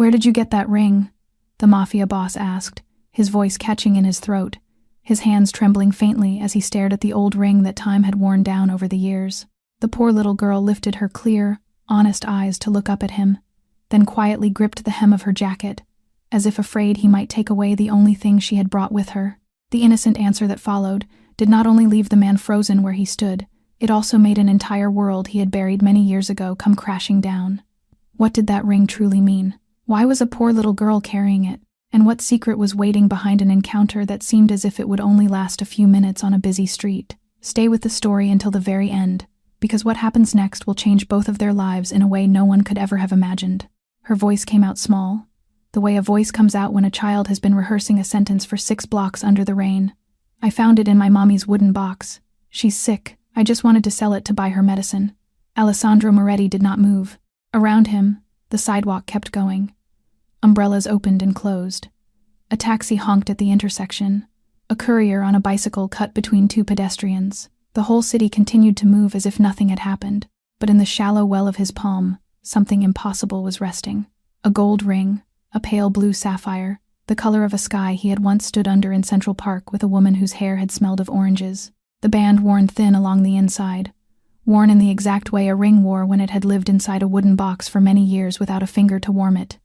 "Where did you get that ring?" the Mafia boss asked, his voice catching in his throat, his hands trembling faintly as he stared at the old ring that time had worn down over the years. The poor little girl lifted her clear, honest eyes to look up at him, then quietly gripped the hem of her jacket, as if afraid he might take away the only thing she had brought with her. The innocent answer that followed did not only leave the man frozen where he stood, it also made an entire world he had buried many years ago come crashing down. What did that ring truly mean? Why was a poor little girl carrying it? And what secret was waiting behind an encounter that seemed as if it would only last a few minutes on a busy street? Stay with the story until the very end, because what happens next will change both of their lives in a way no one could ever have imagined. Her voice came out small, the way a voice comes out when a child has been rehearsing a sentence for 6 blocks under the rain. "I found it in my mommy's wooden box. She's sick. I just wanted to sell it to buy her medicine." Alessandro Moretti did not move. Around him, the sidewalk kept going. Umbrellas opened and closed. A taxi honked at the intersection. A courier on a bicycle cut between 2 pedestrians. The whole city continued to move as if nothing had happened, but in the shallow well of his palm, something impossible was resting. A gold ring, a pale blue sapphire, the color of a sky he had once stood under in Central Park with a woman whose hair had smelled of oranges. The band worn thin along the inside, worn in the exact way a ring wore when it had lived inside a wooden box for many years without a finger to warm it.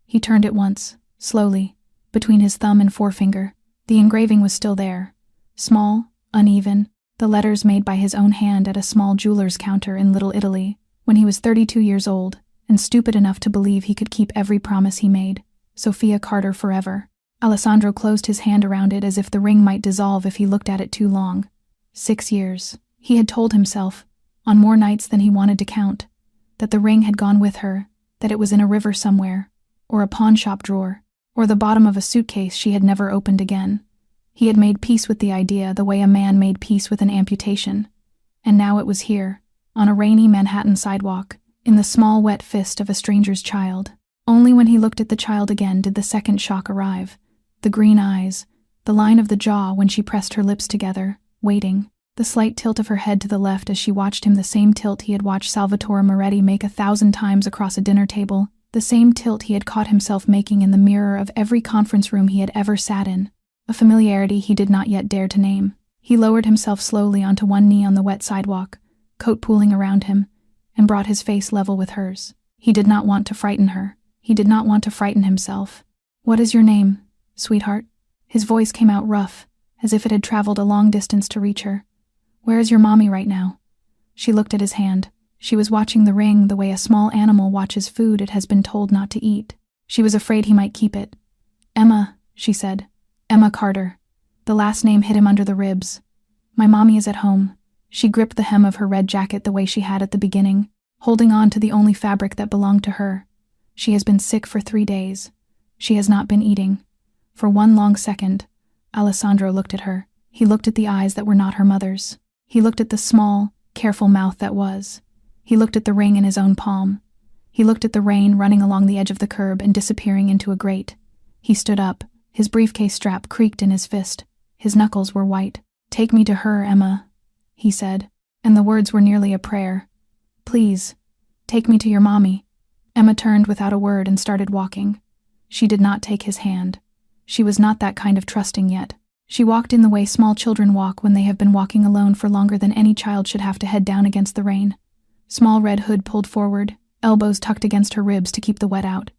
He turned it once, slowly, between his thumb and forefinger. The engraving was still there, small, uneven, the letters made by his own hand at a small jeweler's counter in Little Italy, when he was 32 years old, and stupid enough to believe he could keep every promise he made. Sophia Carter forever. Alessandro closed his hand around it as if the ring might dissolve if he looked at it too long. 6 years. He had told himself, on more nights than he wanted to count, that the ring had gone with her, that it was in a river somewhere, or a pawnshop drawer, or the bottom of a suitcase she had never opened again. He had made peace with the idea the way a man made peace with an amputation. And now it was here, on a rainy Manhattan sidewalk, in the small wet fist of a stranger's child. Only when he looked at the child again did the second shock arrive. The green eyes, the line of the jaw when she pressed her lips together, waiting, the slight tilt of her head to the left as she watched him, the same tilt he had watched Salvatore Moretti make 1,000 times across a dinner table, the same tilt he had caught himself making in the mirror of every conference room he had ever sat in. A familiarity he did not yet dare to name. He lowered himself slowly onto one knee on the wet sidewalk, coat pooling around him, and brought his face level with hers. He did not want to frighten her. He did not want to frighten himself. "What is your name, sweetheart?" His voice came out rough, as if it had traveled a long distance to reach her. "Where is your mommy right now?" She looked at his hand. She was watching the ring the way a small animal watches food it has been told not to eat. She was afraid he might keep it. "Emma," she said. "Emma Carter." The last name hit him under the ribs. "My mommy is at home." She gripped the hem of her red jacket the way she had at the beginning, holding on to the only fabric that belonged to her. "She has been sick for 3 days. She has not been eating." For one long second, Alessandro looked at her. He looked at the eyes that were not her mother's. He looked at the small, careful mouth that was. He looked at the ring in his own palm. He looked at the rain running along the edge of the curb and disappearing into a grate. He stood up. His briefcase strap creaked in his fist. His knuckles were white. "Take me to her, Emma," he said, and the words were nearly a prayer. "Please, take me to your mommy." Emma turned without a word and started walking. She did not take his hand. She was not that kind of trusting yet. She walked in the way small children walk when they have been walking alone for longer than any child should have to head down against the rain. Small red hood pulled forward, elbows tucked against her ribs to keep the wet out.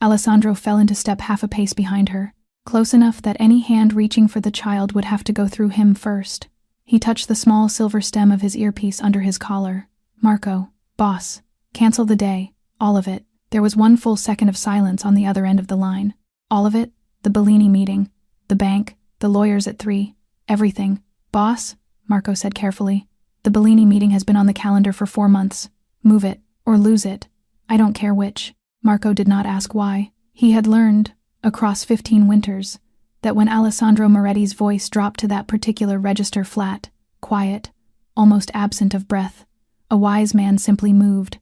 Alessandro fell into step half a pace behind her, close enough that any hand reaching for the child would have to go through him first. He touched the small silver stem of his earpiece under his collar. "Marco, boss, cancel the day, all of it." There was 1 full second of silence on the other end of the line. All of it? The Bellini meeting, the bank, the lawyers at 3, everything. "Boss," Marco said carefully, "the Bellini meeting has been on the calendar for 4 months. Move it, or lose it. I don't care which." Marco did not ask why. He had learned, across 15 winters, that when Alessandro Moretti's voice dropped to that particular register flat, quiet, almost absent of breath, a wise man simply moved.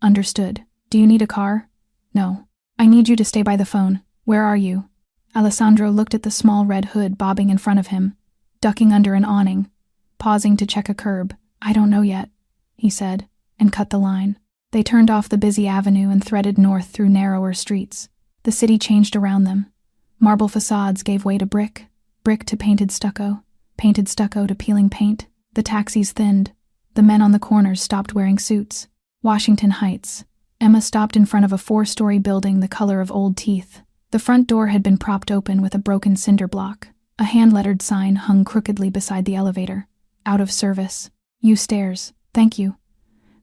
Understood. "Do you need a car?" "No. I need you to stay by the phone. Where are you?" Alessandro looked at the small red hood bobbing in front of him, ducking under an awning, pausing to check a curb. "I don't know yet," he said, and cut the line. They turned off the busy avenue and threaded north through narrower streets. The city changed around them. Marble facades gave way to brick, brick to painted stucco to peeling paint. The taxis thinned. The men on the corners stopped wearing suits. Washington Heights. Emma stopped in front of a 4-story building the color of old teeth. The front door had been propped open with a broken cinder block. A hand-lettered sign hung crookedly beside the elevator. Out of service. Use stairs. Thank you.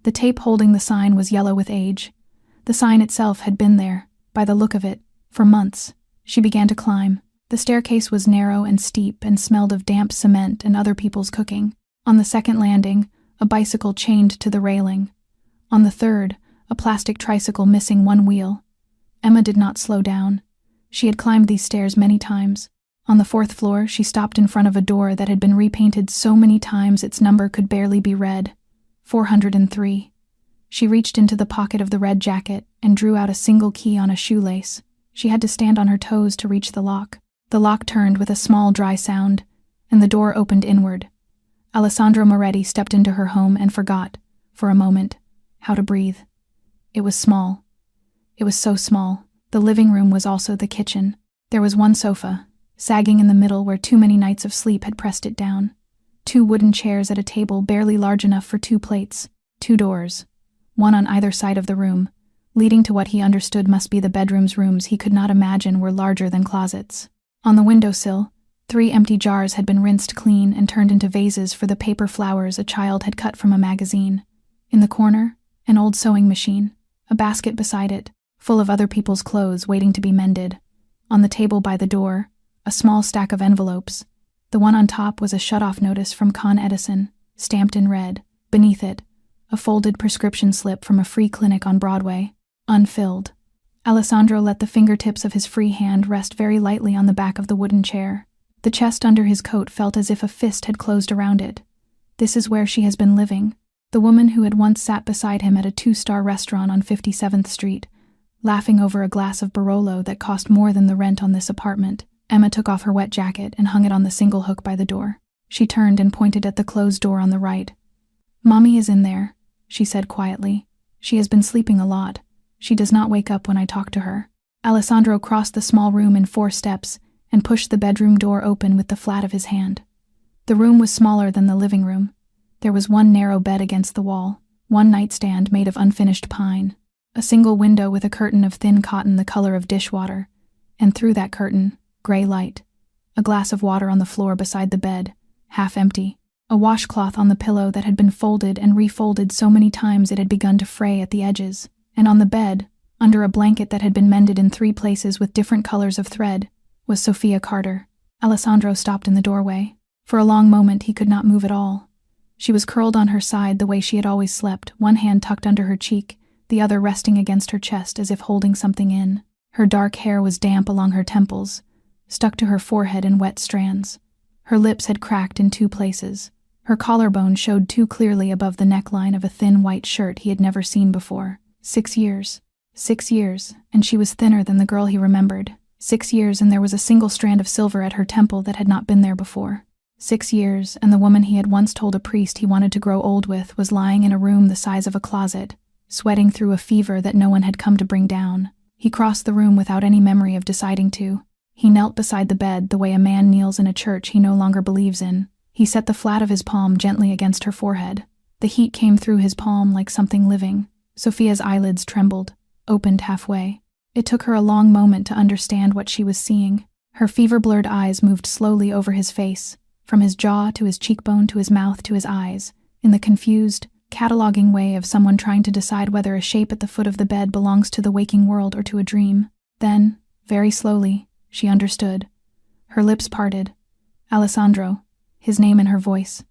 The tape holding the sign was yellow with age. The sign itself had been there, by the look of it, for months. She began to climb. The staircase was narrow and steep and smelled of damp cement and other people's cooking. On the second landing, a bicycle chained to the railing. On the third, a plastic tricycle missing one wheel. Emma did not slow down. She had climbed these stairs many times. On the 4th floor, she stopped in front of a door that had been repainted so many times its number could barely be read. 403. She reached into the pocket of the red jacket and drew out a single key on a shoelace. She had to stand on her toes to reach the lock. The lock turned with a small, dry sound, and the door opened inward. Alessandro Moretti stepped into her home and forgot, for a moment, how to breathe. It was small. It was so small. The living room was also the kitchen. There was one sofa, sagging in the middle where too many nights of sleep had pressed it down. 2 wooden chairs at a table barely large enough for 2 plates. 2 doors, one on either side of the room, leading to what he understood must be the bedroom's rooms he could not imagine were larger than closets. On the windowsill, 3 empty jars had been rinsed clean and turned into vases for the paper flowers a child had cut from a magazine. In the corner, an old sewing machine, a basket beside it, full of other people's clothes waiting to be mended. On the table by the door, a small stack of envelopes. The one on top was a shut-off notice from Con Edison, stamped in red. Beneath it, a folded prescription slip from a free clinic on Broadway, unfilled. Alessandro let the fingertips of his free hand rest very lightly on the back of the wooden chair. The chest under his coat felt as if a fist had closed around it. This is where she has been living. The woman who had once sat beside him at a 2-star restaurant on 57th Street, laughing over a glass of Barolo that cost more than the rent on this apartment. Emma took off her wet jacket and hung it on the single hook by the door. She turned and pointed at the closed door on the right. "Mommy is in there," she said quietly. "She has been sleeping a lot. She does not wake up when I talk to her." Alessandro crossed the small room in 4 steps and pushed the bedroom door open with the flat of his hand. The room was smaller than the living room. There was one narrow bed against the wall, one nightstand made of unfinished pine, a single window with a curtain of thin cotton the color of dishwater, and through that curtain, gray light. A glass of water on the floor beside the bed, half empty. A washcloth on the pillow that had been folded and refolded so many times it had begun to fray at the edges. And on the bed, under a blanket that had been mended in 3 places with different colors of thread, was Sophia Carter. Alessandro stopped in the doorway. For a long moment he could not move at all. She was curled on her side the way she had always slept, one hand tucked under her cheek, the other resting against her chest as if holding something in. Her dark hair was damp along her temples, stuck to her forehead in wet strands. Her lips had cracked in 2 places. Her collarbone showed too clearly above the neckline of a thin white shirt he had never seen before. 6 years. 6 years, and she was thinner than the girl he remembered. 6 years, and there was a single strand of silver at her temple that had not been there before. 6 years, and the woman he had once told a priest he wanted to grow old with was lying in a room the size of a closet, sweating through a fever that no one had come to bring down. He crossed the room without any memory of deciding to. He knelt beside the bed the way a man kneels in a church he no longer believes in. He set the flat of his palm gently against her forehead. The heat came through his palm like something living. Sophia's eyelids trembled, opened halfway. It took her a long moment to understand what she was seeing. Her fever-blurred eyes moved slowly over his face, from his jaw to his cheekbone to his mouth to his eyes, in the confused, cataloging way of someone trying to decide whether a shape at the foot of the bed belongs to the waking world or to a dream. Then, very slowly, she understood. Her lips parted. Alessandro, his name in her voice.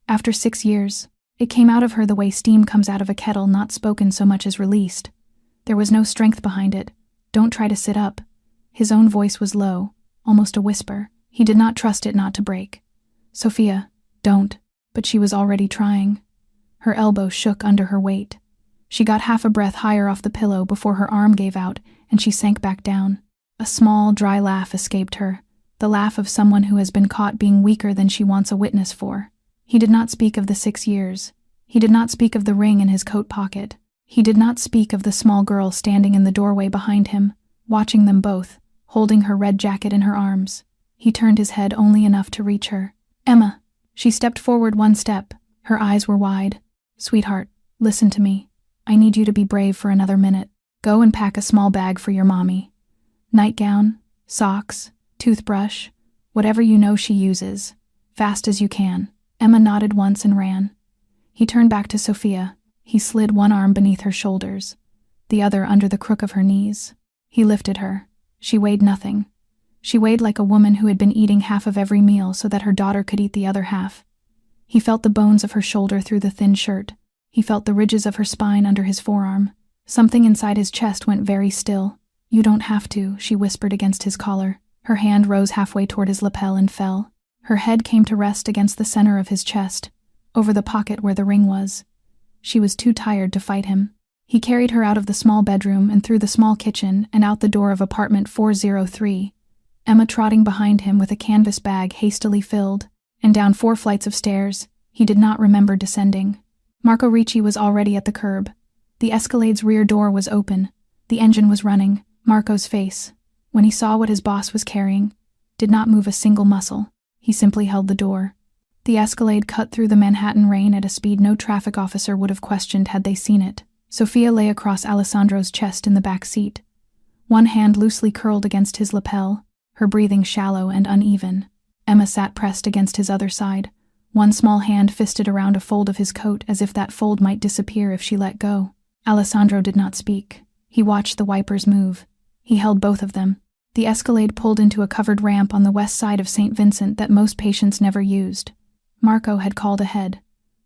After 6 years, it came out of her the way steam comes out of a kettle, not spoken so much as released. There was no strength behind it. "Don't try to sit up." His own voice was low, almost a whisper. He did not trust it not to break. "Sophia, don't." But she was already trying. Her elbow shook under her weight. She got half a breath higher off the pillow before her arm gave out and she sank back down. A small, dry laugh escaped her, the laugh of someone who has been caught being weaker than she wants a witness for. He did not speak of the 6 years. He did not speak of the ring in his coat pocket. He did not speak of the small girl standing in the doorway behind him, watching them both, holding her red jacket in her arms. He turned his head only enough to reach her. "Emma." She stepped forward one step. Her eyes were wide. "Sweetheart, listen to me. I need you to be brave for another minute. Go and pack a small bag for your mommy. Nightgown, socks, toothbrush, whatever you know she uses. Fast as you can." Emma nodded once and ran. He turned back to Sophia. He slid one arm beneath her shoulders, the other under the crook of her knees. He lifted her. She weighed nothing. She weighed like a woman who had been eating half of every meal so that her daughter could eat the other half. He felt the bones of her shoulder through the thin shirt. He felt the ridges of her spine under his forearm. Something inside his chest went very still. "You don't have to," she whispered against his collar. Her hand rose halfway toward his lapel and fell. Her head came to rest against the center of his chest, over the pocket where the ring was. She was too tired to fight him. He carried her out of the small bedroom and through the small kitchen and out the door of apartment 403, Emma trotting behind him with a canvas bag hastily filled, and down 4 flights of stairs. He did not remember descending. Marco Ricci was already at the curb. The Escalade's rear door was open. The engine was running. Marco's face, when he saw what his boss was carrying, did not move a single muscle. He simply held the door. The Escalade cut through the Manhattan rain at a speed no traffic officer would have questioned had they seen it. Sophia lay across Alessandro's chest in the back seat, one hand loosely curled against his lapel, her breathing shallow and uneven. Emma sat pressed against his other side, one small hand fisted around a fold of his coat as if that fold might disappear if she let go. Alessandro did not speak. He watched the wipers move. He held both of them. The Escalade pulled into a covered ramp on the west side of St. Vincent that most patients never used. Marco had called ahead.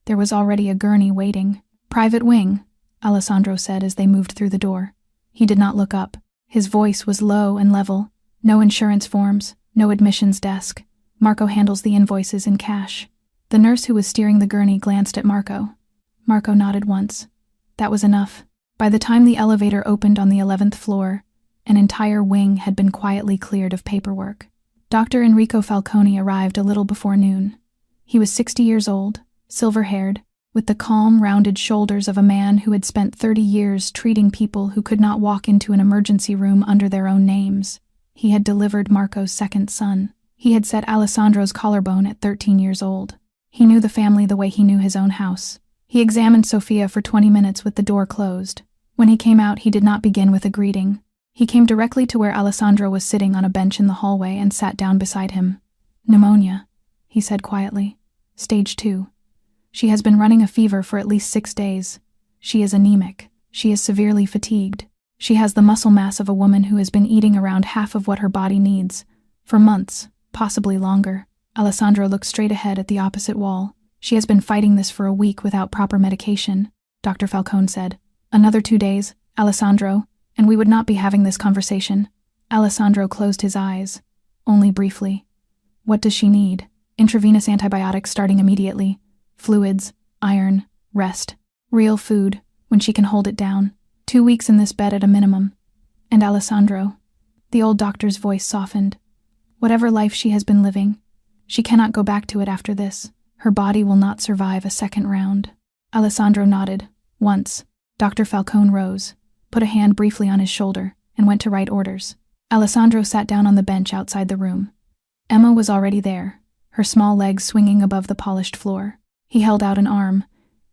There was already a gurney waiting. "Private wing," Alessandro said as they moved through the door. He did not look up. His voice was low and level. "No insurance forms, no admissions desk. Marco handles the invoices in cash." The nurse who was steering the gurney glanced at Marco. Marco nodded once. That was enough. By the time the elevator opened on the 11th floor, an entire wing had been quietly cleared of paperwork. Dr. Enrico Falcone arrived a little before noon. He was 60 years old, silver-haired, with the calm, rounded shoulders of a man who had spent 30 years treating people who could not walk into an emergency room under their own names. He had delivered Marco's second son. He had set Alessandro's collarbone at 13 years old. He knew the family the way he knew his own house. He examined Sophia for 20 minutes with the door closed. When he came out, he did not begin with a greeting. He came directly to where Alessandro was sitting on a bench in the hallway and sat down beside him. "Pneumonia," he said quietly. "Stage 2. She has been running a fever for at least 6 days. She is anemic. She is severely fatigued. She has the muscle mass of a woman who has been eating around half of what her body needs, for months, possibly longer." Alessandro looked straight ahead at the opposite wall. "She has been fighting this for a week without proper medication," Dr. Falcone said. "Another 2 days, Alessandro, and we would not be having this conversation." Alessandro closed his eyes, only briefly. "What does she need?" "Intravenous antibiotics starting immediately. Fluids, iron, rest. Real food, when she can hold it down. 2 weeks in this bed at a minimum." "And Alessandro?" The old doctor's voice softened. "Whatever life she has been living, she cannot go back to it after this. Her body will not survive a second round." Alessandro nodded. Once, Dr. Falcone rose, put a hand briefly on his shoulder, and went to write orders. Alessandro sat down on the bench outside the room. Emma was already there, her small legs swinging above the polished floor. He held out an arm,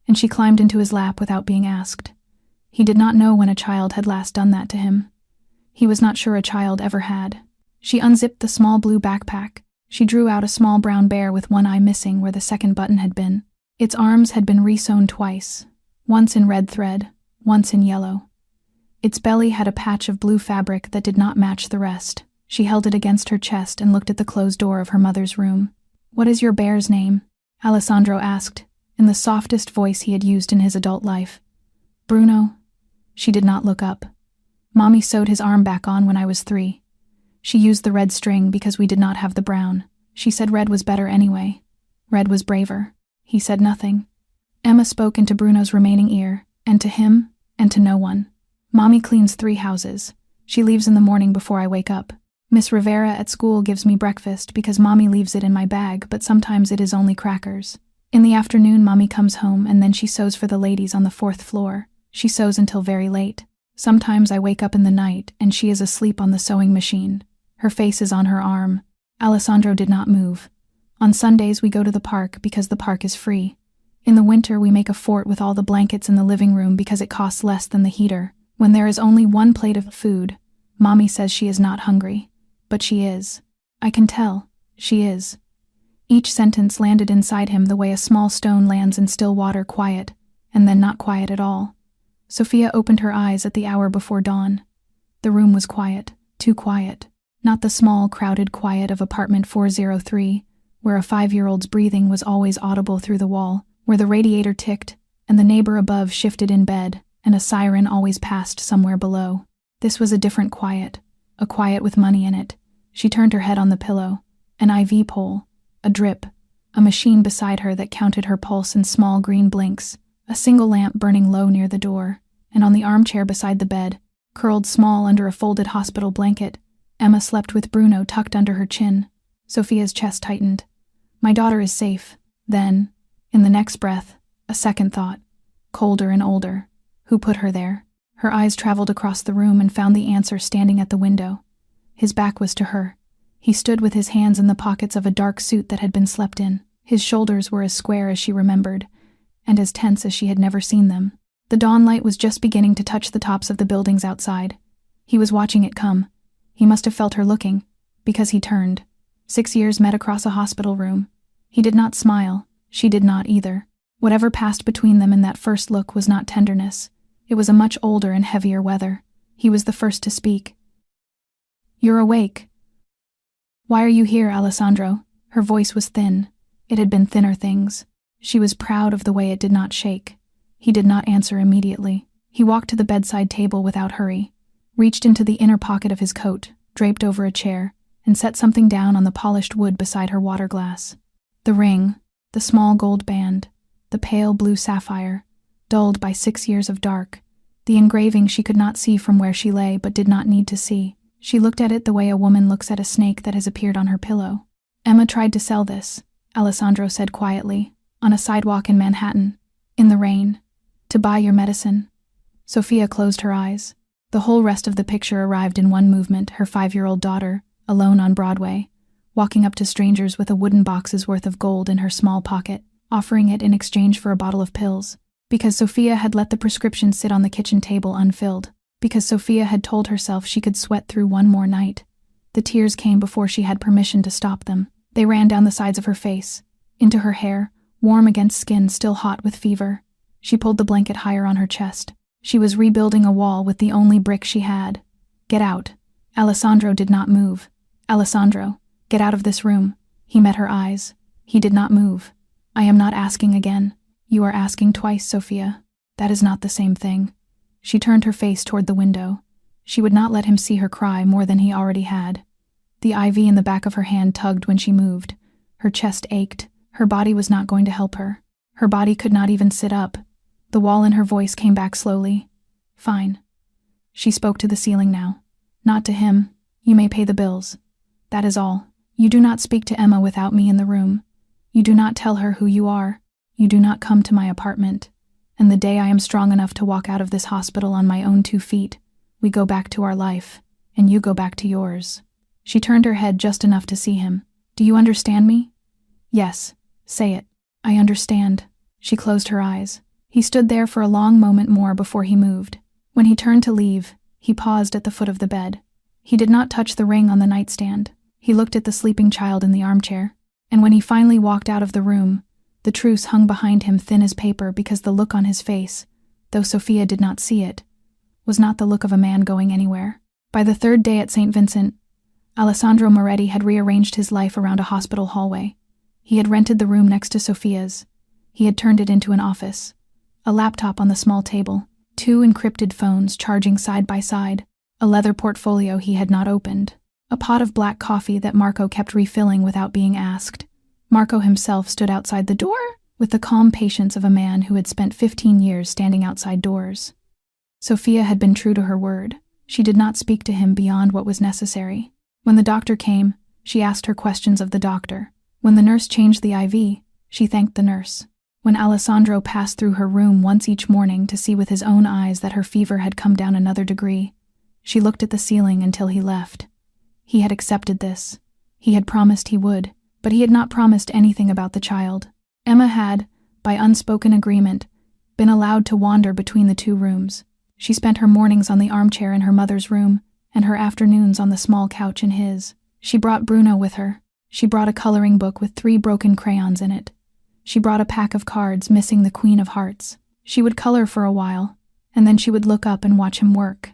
and she climbed into his lap without being asked. He did not know when a child had last done that to him. He was not sure a child ever had. She unzipped the small blue backpack. She drew out a small brown bear with one eye missing where the second button had been. Its arms had been resewn twice, once in red thread, once in yellow. Its belly had a patch of blue fabric that did not match the rest. She held it against her chest and looked at the closed door of her mother's room. "What is your bear's name?" Alessandro asked, in the softest voice he had used in his adult life. "Bruno." She did not look up. "Mommy sewed his arm back on when I was 3. She used the red string because we did not have the brown. She said red was better anyway. Red was braver." He said nothing. Emma spoke into Bruno's remaining ear, and to him, and to no one. "Mommy cleans 3 houses. She leaves in the morning before I wake up. Miss Rivera at school gives me breakfast because Mommy leaves it in my bag, but sometimes it is only crackers. In the afternoon, Mommy comes home and then she sews for the ladies on the 4th floor. She sews until very late. Sometimes I wake up in the night and she is asleep on the sewing machine. Her face is on her arm. Alessandro did not move. On Sundays we go to the park because the park is free. In the winter we make a fort with all the blankets in the living room because it costs less than the heater. When there is only one plate of food, Mommy says she is not hungry. But she is. I can tell. She is. Each sentence landed inside him the way a small stone lands in still water, quiet, and then not quiet at all. Sophia opened her eyes at the hour before dawn. The room was quiet, too quiet. Not the small, crowded quiet of apartment 403, where a 5-year-old's breathing was always audible through the wall, where the radiator ticked, and the neighbor above shifted in bed, and a siren always passed somewhere below. This was a different quiet, a quiet with money in it. She turned her head on the pillow. An IV pole, a drip, a machine beside her that counted her pulse in small green blinks, a single lamp burning low near the door, and on the armchair beside the bed, curled small under a folded hospital blanket, Emma slept with Bruno tucked under her chin. Sophia's chest tightened. My daughter is safe. Then, in the next breath, a second thought, colder and older. Who put her there? Her eyes traveled across the room and found the answer standing at the window. His back was to her. He stood with his hands in the pockets of a dark suit that had been slept in. His shoulders were as square as she remembered, and as tense as she had never seen them. The dawn light was just beginning to touch the tops of the buildings outside. He was watching it come. He must have felt her looking, because he turned. 6 years met across a hospital room. He did not smile. She did not either. Whatever passed between them in that first look was not tenderness. It was a much older and heavier weather. He was the first to speak. You're awake. Why are you here, Alessandro? Her voice was thin. It had been thinner things. She was proud of the way it did not shake. He did not answer immediately. He walked to the bedside table without hurry, reached into the inner pocket of his coat, draped over a chair, and set something down on the polished wood beside her water glass. The ring, the small gold band, the pale blue sapphire, dulled by 6 years of dark, the engraving she could not see from where she lay but did not need to see. She looked at it the way a woman looks at a snake that has appeared on her pillow. Emma tried to sell this, Alessandro said quietly, on a sidewalk in Manhattan, in the rain, to buy your medicine. Sophia closed her eyes. The whole rest of the picture arrived in one movement, her 5-year-old daughter, alone on Broadway, walking up to strangers with a wooden box's worth of gold in her small pocket, offering it in exchange for a bottle of pills. Because Sophia had let the prescription sit on the kitchen table unfilled. Because Sophia had told herself she could sweat through one more night. The tears came before she had permission to stop them. They ran down the sides of her face, into her hair, warm against skin still hot with fever. She pulled the blanket higher on her chest. She was rebuilding a wall with the only brick she had. Get out. Alessandro did not move. Alessandro, get out of this room. He met her eyes. He did not move. I am not asking again. You are asking twice, Sophia. That is not the same thing. She turned her face toward the window. She would not let him see her cry more than he already had. The IV in the back of her hand tugged when she moved. Her chest ached. Her body was not going to help her. Her body could not even sit up. The wall in her voice came back slowly. Fine. She spoke to the ceiling now. Not to him. You may pay the bills. That is all. You do not speak to Emma without me in the room. You do not tell her who you are. You do not come to my apartment. And the day I am strong enough to walk out of this hospital on my own 2 feet, we go back to our life, and you go back to yours. She turned her head just enough to see him. Do you understand me? Yes. Say it. I understand. She closed her eyes. He stood there for a long moment more before he moved. When he turned to leave, he paused at the foot of the bed. He did not touch the ring on the nightstand. He looked at the sleeping child in the armchair. And when he finally walked out of the room, the truce hung behind him thin as paper because the look on his face, though Sophia did not see it, was not the look of a man going anywhere. By the 3rd day at St. Vincent, Alessandro Moretti had rearranged his life around a hospital hallway. He had rented the room next to Sophia's. He had turned it into an office. A laptop on the small table, 2 encrypted phones charging side by side, a leather portfolio he had not opened, a pot of black coffee that Marco kept refilling without being asked. Marco himself stood outside the door with the calm patience of a man who had spent 15 years standing outside doors. Sophia had been true to her word. She did not speak to him beyond what was necessary. When the doctor came, she asked her questions of the doctor. When the nurse changed the IV, she thanked the nurse. When Alessandro passed through her room once each morning to see with his own eyes that her fever had come down another degree, she looked at the ceiling until he left. He had accepted this. He had promised he would, but he had not promised anything about the child. Emma had, by unspoken agreement, been allowed to wander between the two rooms. She spent her mornings on the armchair in her mother's room, and her afternoons on the small couch in his. She brought Bruno with her. She brought a coloring book with 3 broken crayons in it. She brought a pack of cards missing the Queen of Hearts. She would color for a while, and then she would look up and watch him work,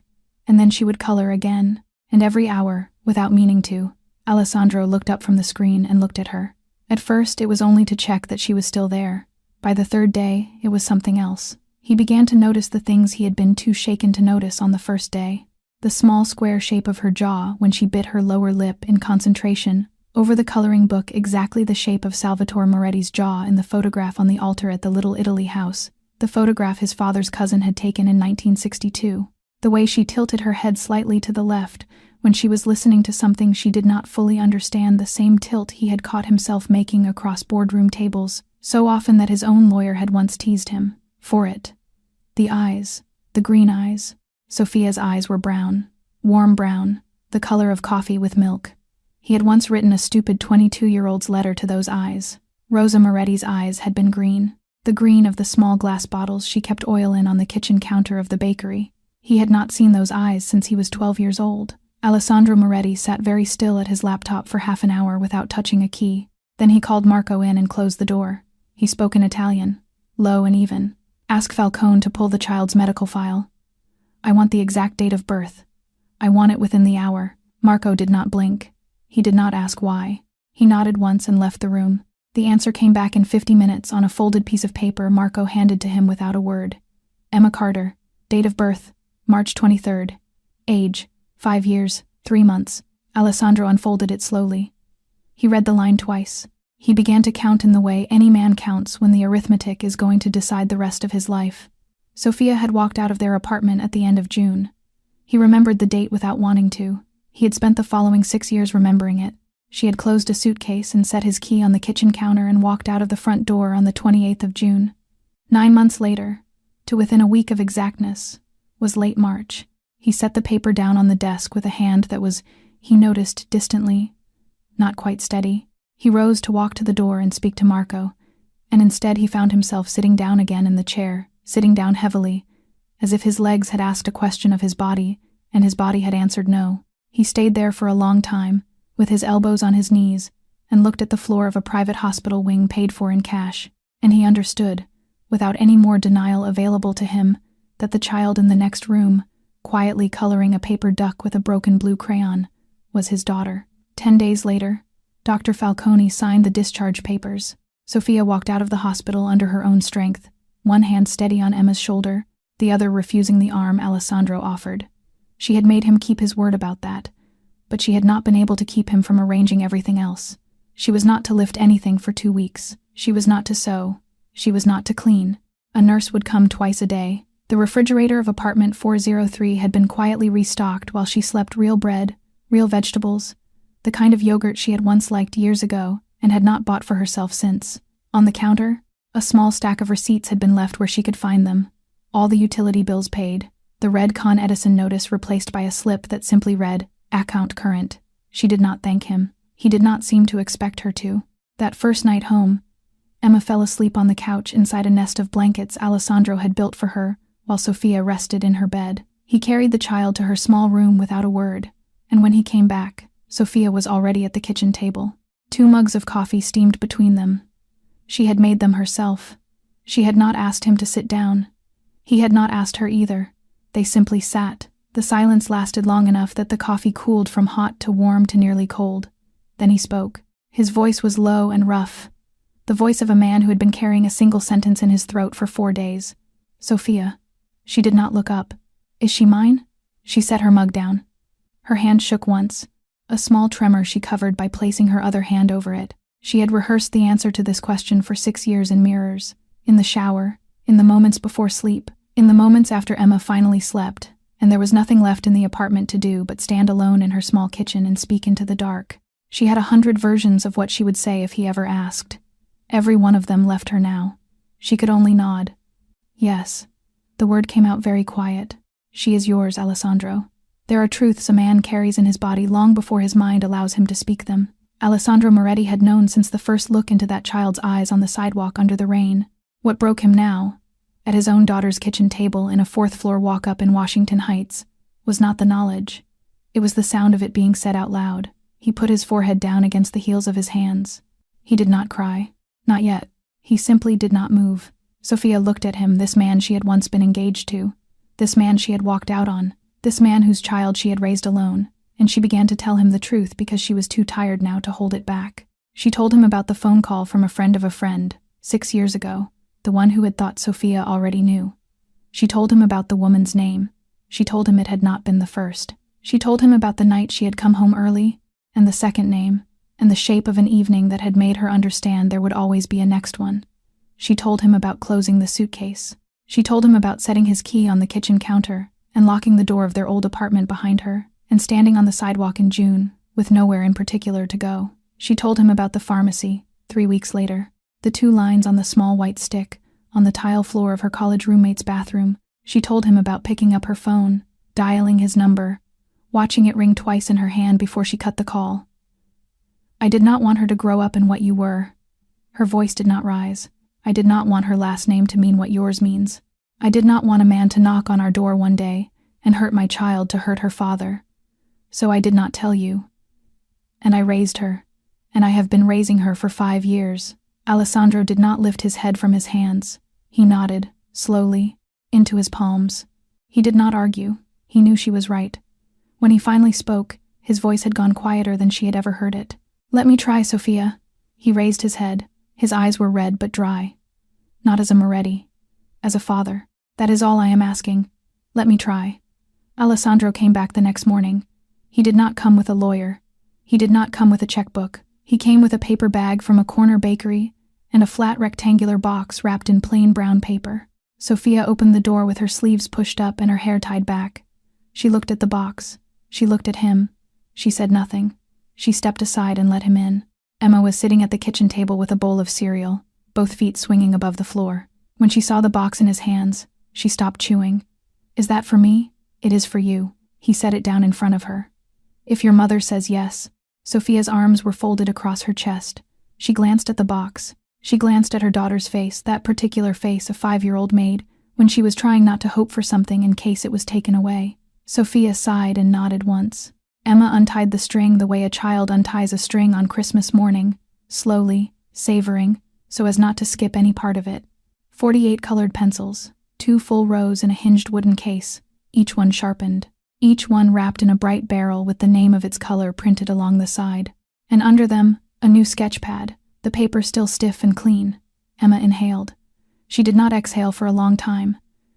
and then she would color again, and every hour, without meaning to, Alessandro looked up from the screen and looked at her. At first, it was only to check that she was still there. By the 3rd day, it was something else. He began to notice the things he had been too shaken to notice on the first day. The small square shape of her jaw when she bit her lower lip in concentration, over the coloring book exactly the shape of Salvatore Moretti's jaw in the photograph on the altar at the Little Italy house, the photograph his father's cousin had taken in 1962. The way she tilted her head slightly to the left when she was listening to something she did not fully understand, the same tilt he had caught himself making across boardroom tables, so often that his own lawyer had once teased him for it. The eyes, the green eyes. Sophia's eyes were brown, warm brown, the color of coffee with milk. He had once written a stupid 22-year-old's letter to those eyes. Rosa Moretti's eyes had been green, the green of the small glass bottles she kept oil in on the kitchen counter of the bakery. He had not seen those eyes since he was 12 years old. Alessandro Moretti sat very still at his laptop for half an hour without touching a key. Then he called Marco in and closed the door. He spoke in Italian, low and even. Ask Falcone to pull the child's medical file. I want the exact date of birth. I want it within the hour. Marco did not blink. He did not ask why. He nodded once and left the room. The answer came back in 50 minutes on a folded piece of paper Marco handed to him without a word. Emma Carter. Date of birth, March 23rd. Age, 5 years, 3 months. Alessandro unfolded it slowly. He read the line twice. He began to count in the way any man counts when the arithmetic is going to decide the rest of his life. Sophia had walked out of their apartment at the end of June. He remembered the date without wanting to. He had spent the following 6 years remembering it. She had closed a suitcase and set his key on the kitchen counter and walked out of the front door on the 28th of June. 9 months later, to within a week of exactness, was late March. He set the paper down on the desk with a hand that was, he noticed distantly, not quite steady. He rose to walk to the door and speak to Marco, and instead he found himself sitting down again in the chair, sitting down heavily, as if his legs had asked a question of his body, and his body had answered no. He stayed there for a long time, with his elbows on his knees, and looked at the floor of a private hospital wing paid for in cash, and he understood, without any more denial available to him, that the child in the next room, quietly coloring a paper duck with a broken blue crayon, was his daughter. 10 days later, Dr. Falcone signed the discharge papers. Sophia walked out of the hospital under her own strength, one hand steady on Emma's shoulder, the other refusing the arm Alessandro offered. She had made him keep his word about that, but she had not been able to keep him from arranging everything else. She was not to lift anything for 2 weeks. She was not to sew. She was not to clean. A nurse would come twice a day. The refrigerator of apartment 403 had been quietly restocked while she slept real bread, real vegetables, the kind of yogurt she had once liked years ago and had not bought for herself since. On the counter, a small stack of receipts had been left where she could find them. All the utility bills paid. The red Con Edison notice replaced by a slip that simply read, "Account current." She did not thank him. He did not seem to expect her to. That first night home, Emma fell asleep on the couch inside a nest of blankets Alessandro had built for her, while Sophia rested in her bed. He carried the child to her small room without a word, and when he came back, Sophia was already at the kitchen table. 2 mugs of coffee steamed between them. She had made them herself. She had not asked him to sit down. He had not asked her either. They simply sat. The silence lasted long enough that the coffee cooled from hot to warm to nearly cold. Then he spoke. His voice was low and rough, the voice of a man who had been carrying a single sentence in his throat for 4 days. Sophia. She did not look up. Is she mine? She set her mug down. Her hand shook once. A small tremor she covered by placing her other hand over it. She had rehearsed the answer to this question for 6 years in mirrors, in the shower, in the moments before sleep, in the moments after Emma finally slept, and there was nothing left in the apartment to do but stand alone in her small kitchen and speak into the dark. She had 100 versions of what she would say if he ever asked. Every one of them left her now. She could only nod. Yes. The word came out very quiet. She is yours, Alessandro. There are truths a man carries in his body long before his mind allows him to speak them. Alessandro Moretti had known since the first look into that child's eyes on the sidewalk under the rain. What broke him now, at his own daughter's kitchen table in a fourth-floor walk-up in Washington Heights, was not the knowledge. It was the sound of it being said out loud. He put his forehead down against the heels of his hands. He did not cry. Not yet. He simply did not move. Sophia looked at him, this man she had once been engaged to, this man she had walked out on, this man whose child she had raised alone, and she began to tell him the truth because she was too tired now to hold it back. She told him about the phone call from a friend of a friend, 6 years ago, the one who had thought Sophia already knew. She told him about the woman's name. She told him it had not been the first. She told him about the night she had come home early, and the second name, and the shape of an evening that had made her understand there would always be a next one. She told him about closing the suitcase. She told him about setting his key on the kitchen counter and locking the door of their old apartment behind her and standing on the sidewalk in June with nowhere in particular to go. She told him about the pharmacy, 3 weeks later, the 2 lines on the small white stick on the tile floor of her college roommate's bathroom. She told him about picking up her phone, dialing his number, watching it ring twice in her hand before she cut the call. I did not want her to grow up in what you were. Her voice did not rise. I did not want her last name to mean what yours means. I did not want a man to knock on our door one day and hurt my child to hurt her father. So I did not tell you. And I raised her, and I have been raising her for 5 years. Alessandro did not lift his head from his hands. He nodded, slowly, into his palms. He did not argue. He knew she was right. When he finally spoke, his voice had gone quieter than she had ever heard it. Let me try, Sophia. He raised his head. His eyes were red but dry. Not as a Moretti. As a father. That is all I am asking. Let me try. Alessandro came back the next morning. He did not come with a lawyer. He did not come with a checkbook. He came with a paper bag from a corner bakery and a flat rectangular box wrapped in plain brown paper. Sophia opened the door with her sleeves pushed up and her hair tied back. She looked at the box. She looked at him. She said nothing. She stepped aside and let him in. Emma was sitting at the kitchen table with a bowl of cereal, both feet swinging above the floor. When she saw the box in his hands, she stopped chewing. Is that for me? It is for you. He set it down in front of her. If your mother says yes. Sophia's arms were folded across her chest. She glanced at the box. She glanced at her daughter's face, that particular face a 5-year-old made when she was trying not to hope for something in case it was taken away. Sophia sighed and nodded once. Emma untied the string the way a child unties a string on Christmas morning, slowly, savoring, so as not to skip any part of it. 48 colored pencils, 2 full rows in a hinged wooden case, each one sharpened, each one wrapped in a bright barrel with the name of its color printed along the side. And under them, a new sketch pad, the paper still stiff and clean. Emma inhaled. She did not exhale for a long time.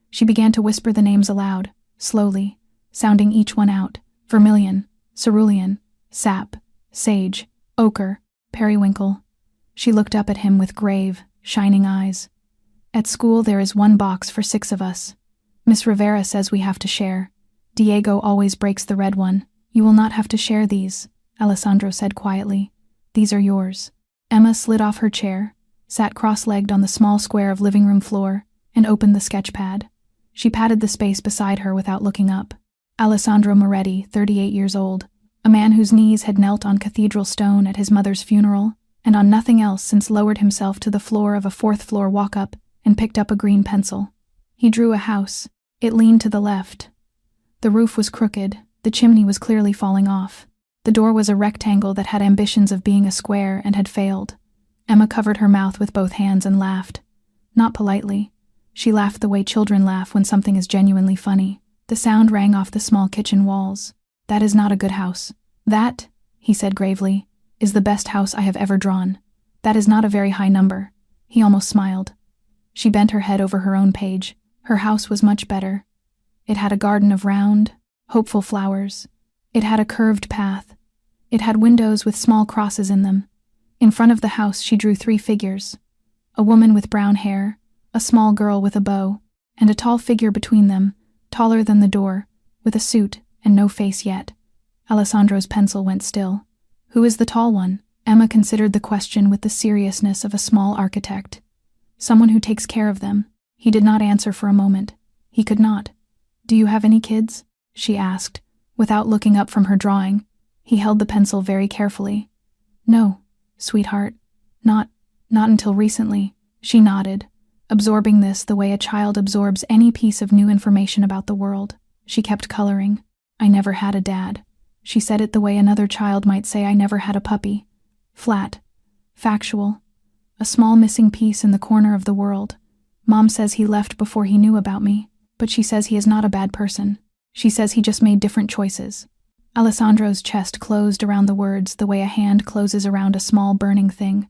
She began to whisper the names aloud, slowly, sounding each one out. Vermilion, cerulean, sap, sage, ochre, periwinkle. She looked up at him with grave, shining eyes. At school there is 1 box for 6 of us. Miss Rivera says we have to share. Diego always breaks the red one. You will not have to share these, Alessandro said quietly. These are yours. Emma slid off her chair, sat cross-legged on the small square of living room floor, and opened the sketch pad. She patted the space beside her without looking up. Alessandro Moretti, 38 years old, a man whose knees had knelt on cathedral stone at his mother's funeral, and on nothing else since lowered himself to the floor of a 4th-floor walk-up and picked up a green pencil. He drew a house. It leaned to the left. The roof was crooked. The chimney was clearly falling off. The door was a rectangle that had ambitions of being a square and had failed. Emma covered her mouth with both hands and laughed. Not politely. She laughed the way children laugh when something is genuinely funny. The sound rang off the small kitchen walls. That is not a good house. That, he said gravely, is the best house I have ever drawn. That is not a very high number. He almost smiled. She bent her head over her own page. Her house was much better. It had a garden of round, hopeful flowers. It had a curved path. It had windows with small crosses in them. In front of the house she drew 3 figures. A woman with brown hair, a small girl with a bow, and a tall figure between them, taller than the door, with a suit and no face yet. Alessandro's pencil went still. Who is the tall one? Emma considered the question with the seriousness of a small architect. Someone who takes care of them. He did not answer for a moment. He could not. "Do you have any kids?" she asked, without looking up from her drawing. He held the pencil very carefully. "No, sweetheart. Not until recently." She nodded, absorbing this the way a child absorbs any piece of new information about the world. She kept coloring. "I never had a dad." She said it the way another child might say, "I never had a puppy." Flat. Factual. A small missing piece in the corner of the world. Mom says he left before he knew about me, but she says he is not a bad person. She says he just made different choices. Alessandro's chest closed around the words the way a hand closes around a small burning thing.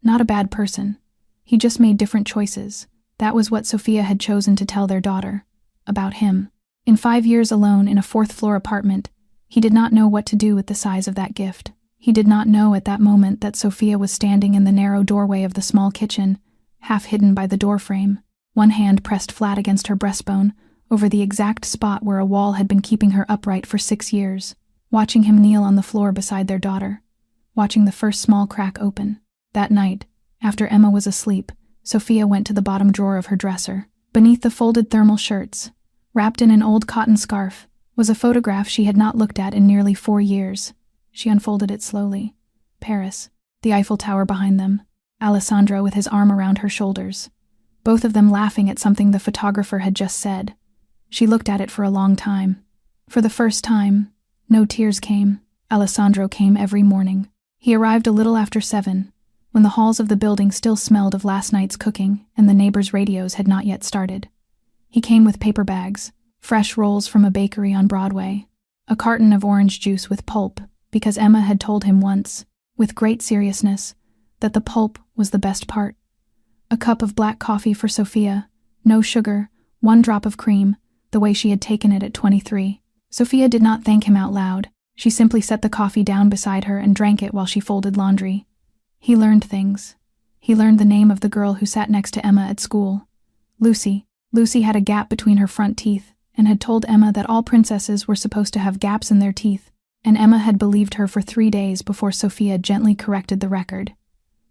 Not a bad person. He just made different choices. That was what Sophia had chosen to tell their daughter. About him. In 5 years alone in a 4th-floor apartment, he did not know what to do with the size of that gift. He did not know at that moment that Sophia was standing in the narrow doorway of the small kitchen, half hidden by the doorframe, one hand pressed flat against her breastbone, over the exact spot where a wall had been keeping her upright for 6 years, watching him kneel on the floor beside their daughter, watching the first small crack open. That night, after Emma was asleep, Sophia went to the bottom drawer of her dresser. Beneath the folded thermal shirts, wrapped in an old cotton scarf, was a photograph she had not looked at in nearly 4 years. She unfolded it slowly. Paris, the Eiffel Tower behind them, Alessandro with his arm around her shoulders, both of them laughing at something the photographer had just said. She looked at it for a long time. For the first time, no tears came. Alessandro came every morning. He arrived a little after 7, when the halls of the building still smelled of last night's cooking and the neighbors' radios had not yet started. He came with paper bags, fresh rolls from a bakery on Broadway, a carton of orange juice with pulp, because Emma had told him once, with great seriousness, that the pulp was the best part. A cup of black coffee for Sophia, no sugar, 1 drop of cream, the way she had taken it at 23. Sophia did not thank him out loud. She simply set the coffee down beside her and drank it while she folded laundry. He learned things. He learned the name of the girl who sat next to Emma at school. Lucy. Lucy had a gap between her front teeth and had told Emma that all princesses were supposed to have gaps in their teeth, and Emma had believed her for 3 days before Sophia gently corrected the record.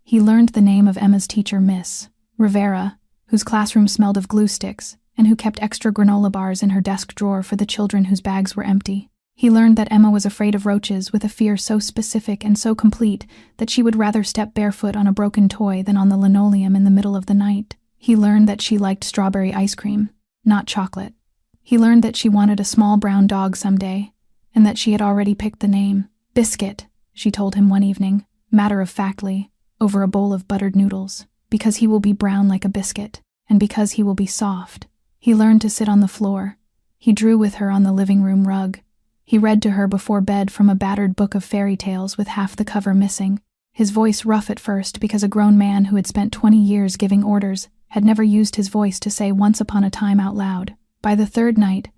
He learned the name of Emma's teacher, Miss Rivera, whose classroom smelled of glue sticks, and who kept extra granola bars in her desk drawer for the children whose bags were empty. He learned that Emma was afraid of roaches with a fear so specific and so complete that she would rather step barefoot on a broken toy than on the linoleum in the middle of the night. He learned that she liked strawberry ice cream, not chocolate. He learned that she wanted a small brown dog someday, and that she had already picked the name. Biscuit, she told him one evening, matter-of-factly, over a bowl of buttered noodles, because he will be brown like a biscuit, and because he will be soft. He learned to sit on the floor. He drew with her on the living room rug. He read to her before bed from a battered book of fairy tales with half the cover missing, his voice rough at first because a grown man who had spent 20 years giving orders had never used his voice to say once upon a time out loud. By the 3rd night,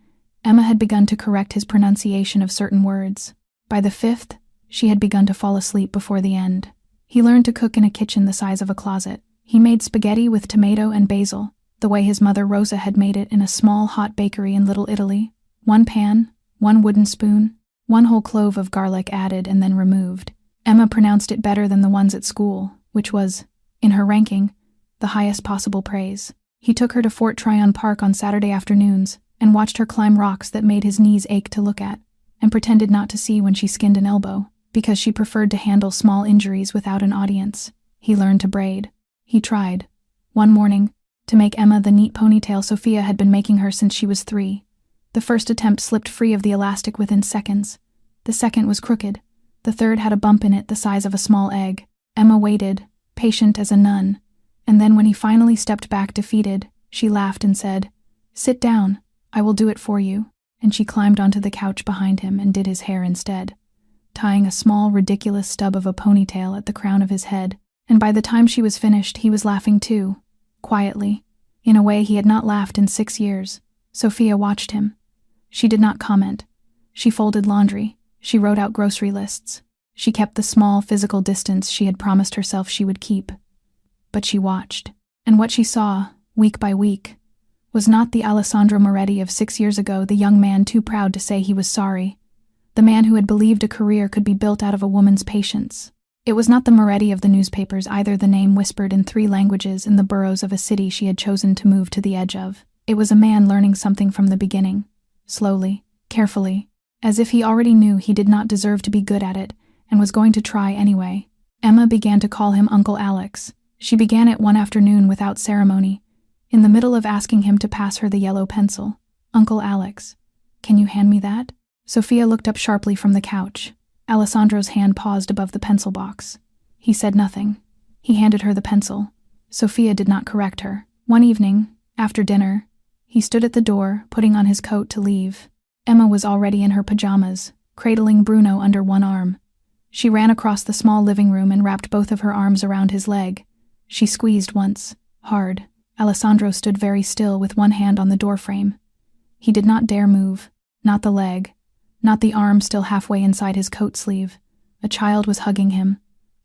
Emma had begun to correct his pronunciation of certain words. By the 5th, she had begun to fall asleep before the end. He learned to cook in a kitchen the size of a closet. He made spaghetti with tomato and basil, the way his mother Rosa had made it in a small hot bakery in Little Italy. 1 pan, 1 wooden spoon, 1 whole clove of garlic added and then removed. Emma pronounced it better than the ones at school, which was, in her ranking, the highest possible praise. He took her to Fort Tryon Park on Saturday afternoons and watched her climb rocks that made his knees ache to look at, and pretended not to see when she skinned an elbow, because she preferred to handle small injuries without an audience. He learned to braid. He tried, one morning, to make Emma the neat ponytail Sophia had been making her since she was 3. The first attempt slipped free of the elastic within seconds. The second was crooked. The third had a bump in it the size of a small egg. Emma waited, patient as a nun, and then when he finally stepped back defeated, she laughed and said, "Sit down, I will do it for you," and she climbed onto the couch behind him and did his hair instead, tying a small, ridiculous stub of a ponytail at the crown of his head, and by the time she was finished he was laughing too, quietly, in a way he had not laughed in 6 years. Sophia watched him. She did not comment. She folded laundry. She wrote out grocery lists. She kept the small physical distance she had promised herself she would keep. But she watched. And what she saw, week by week, was not the Alessandro Moretti of 6 years ago, the young man too proud to say he was sorry, the man who had believed a career could be built out of a woman's patience. It was not the Moretti of the newspapers either, the name whispered in 3 languages in the boroughs of a city she had chosen to move to the edge of. It was a man learning something from the beginning, slowly, carefully, as if he already knew he did not deserve to be good at it and was going to try anyway. Emma began to call him Uncle Alex. She began it one afternoon without ceremony, in the middle of asking him to pass her the yellow pencil. "Uncle Alex, can you hand me that?" Sophia looked up sharply from the couch. Alessandro's hand paused above the pencil box. He said nothing. He handed her the pencil. Sophia did not correct her. One evening, after dinner, he stood at the door, putting on his coat to leave. Emma was already in her pajamas, cradling Bruno under one arm. She ran across the small living room and wrapped both of her arms around his leg. She squeezed once, hard. Alessandro stood very still with one hand on the doorframe. He did not dare move, not the leg, not the arm still halfway inside his coat sleeve. A child was hugging him,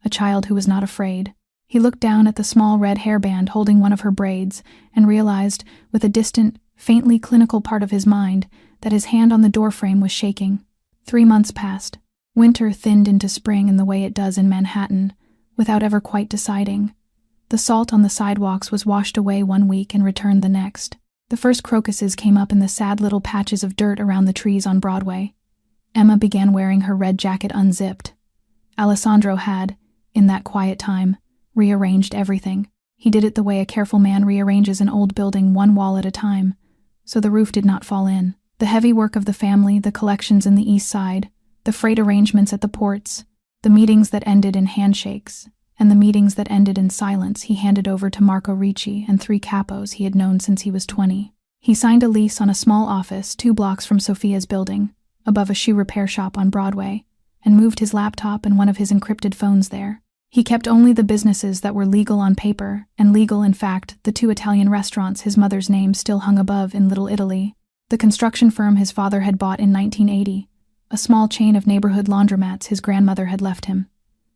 a child who was not afraid. He looked down at the small red hairband holding one of her braids and realized, with a distant, faintly clinical part of his mind, that his hand on the doorframe was shaking. 3 months passed. Winter thinned into spring in the way it does in Manhattan, without ever quite deciding. The salt on the sidewalks was washed away one week and returned the next. The first crocuses came up in the sad little patches of dirt around the trees on Broadway. Emma began wearing her red jacket unzipped. Alessandro had, in that quiet time, rearranged everything. He did it the way a careful man rearranges an old building one wall at a time, so the roof did not fall in. The heavy work of the family, the collections in the East Side, the freight arrangements at the ports, the meetings that ended in handshakes, and the meetings that ended in silence he handed over to Marco Ricci and 3 capos he had known since he was 20. He signed a lease on a small office 2 blocks from Sophia's building, above a shoe repair shop on Broadway, and moved his laptop and one of his encrypted phones there. He kept only the businesses that were legal on paper, and legal in fact, the 2 Italian restaurants his mother's name still hung above in Little Italy, the construction firm his father had bought in 1980, a small chain of neighborhood laundromats his grandmother had left him.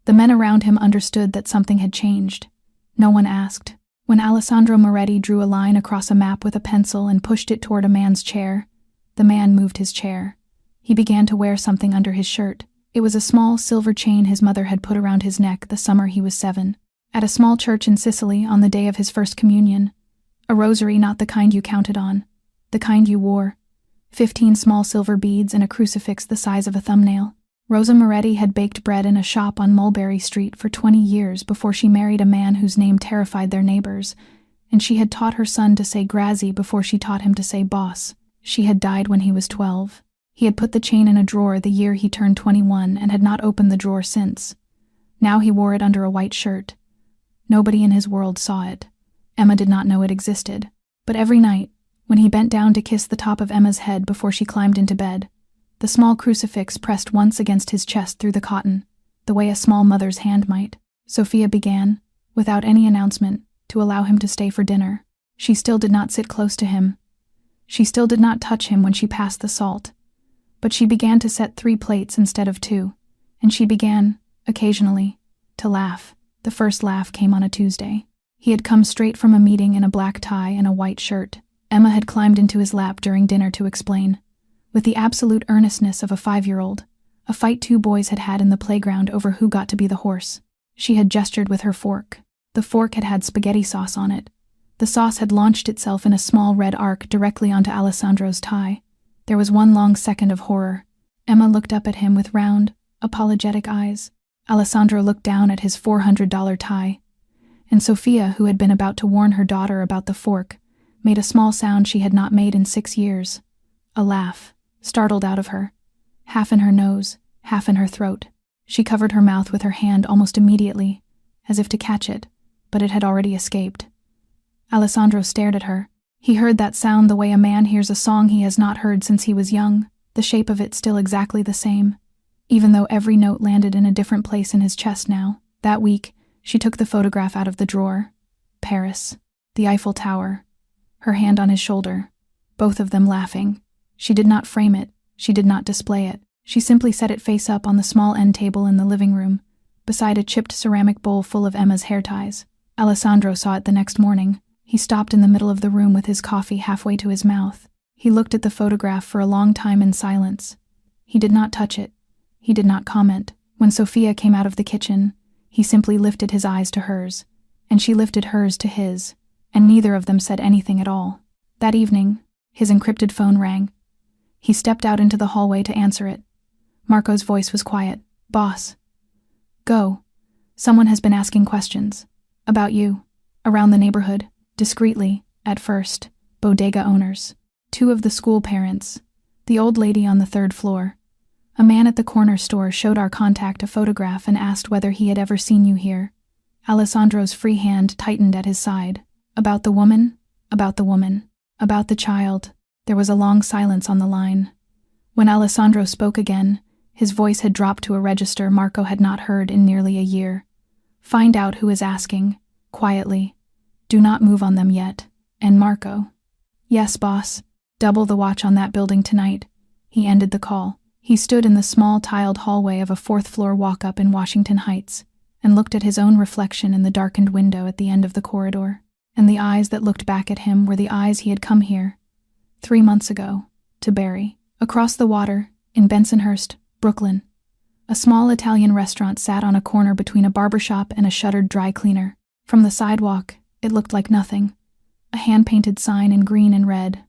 The men around him understood that something had changed. No one asked. When Alessandro Moretti drew a line across a map with a pencil and pushed it toward a man's chair, the man moved his chair. He began to wear something under his shirt. It was a small silver chain his mother had put around his neck the summer he was 7. At a small church in Sicily on the day of his first communion. A rosary, not the kind you counted on, the kind you wore. 15 small silver beads and a crucifix the size of a thumbnail. Rosa Moretti had baked bread in a shop on Mulberry Street for 20 years before she married a man whose name terrified their neighbors, and she had taught her son to say Grazie before she taught him to say boss. She had died when he was 12. He had put the chain in a drawer the year he turned 21 and had not opened the drawer since. Now he wore it under a white shirt. Nobody in his world saw it. Emma did not know it existed. But every night, when he bent down to kiss the top of Emma's head before she climbed into bed, the small crucifix pressed once against his chest through the cotton, the way a small mother's hand might. Sophia began, without any announcement, to allow him to stay for dinner. She still did not sit close to him. She still did not touch him when she passed the salt. But she began to set 3 plates instead of 2, and she began, occasionally, to laugh. The first laugh came on a Tuesday. He had come straight from a meeting in a black tie and a white shirt. Emma had climbed into his lap during dinner to explain, with the absolute earnestness of a 5-year-old, a fight 2 boys had had in the playground over who got to be the horse. She had gestured with her fork. The fork had had spaghetti sauce on it. The sauce had launched itself in a small red arc directly onto Alessandro's tie. There was one long second of horror. Emma looked up at him with round, apologetic eyes. Alessandro looked down at his $400 tie. And Sophia, who had been about to warn her daughter about the fork, made a small sound she had not made in 6 years. A laugh, startled out of her, half in her nose, half in her throat. She covered her mouth with her hand almost immediately, as if to catch it, but it had already escaped. Alessandro stared at her. He heard that sound the way a man hears a song he has not heard since he was young, the shape of it still exactly the same, even though every note landed in a different place in his chest now. That week, she took the photograph out of the drawer. Paris, the Eiffel Tower, her hand on his shoulder, both of them laughing. She did not frame it, she did not display it. She simply set it face up on the small end table in the living room, beside a chipped ceramic bowl full of Emma's hair ties. Alessandro saw it the next morning. He stopped in the middle of the room with his coffee halfway to his mouth. He looked at the photograph for a long time in silence. He did not touch it. He did not comment. When Sophia came out of the kitchen, He simply lifted his eyes to hers, and she lifted hers to his, and neither of them said anything at all. That evening, his encrypted phone rang. He stepped out into the hallway to answer it. Marco's voice was quiet. "Boss. Go. Someone has been asking questions. About you. Around the neighborhood. Discreetly, at first. Bodega owners. 2 of the school parents. The old lady on the 3rd floor. A man at the corner store showed our contact a photograph and asked whether he had ever seen you here." Alessandro's free hand tightened at his side. "About the woman? About the woman. About the child." There was a long silence on the line. When Alessandro spoke again, his voice had dropped to a register Marco had not heard in nearly a year. "Find out who is asking. Quietly. Do not move on them yet. And Marco." "Yes, boss. Double the watch on that building tonight." He ended the call. He stood in the small tiled hallway of a 4th-floor walk-up in Washington Heights and looked at his own reflection in the darkened window at the end of the corridor. And the eyes that looked back at him were the eyes he had come here, 3 months ago, to bury. Across the water, in Bensonhurst, Brooklyn, a small Italian restaurant sat on a corner between a barbershop and a shuttered dry cleaner. From the sidewalk, it looked like nothing. A hand-painted sign in green and red.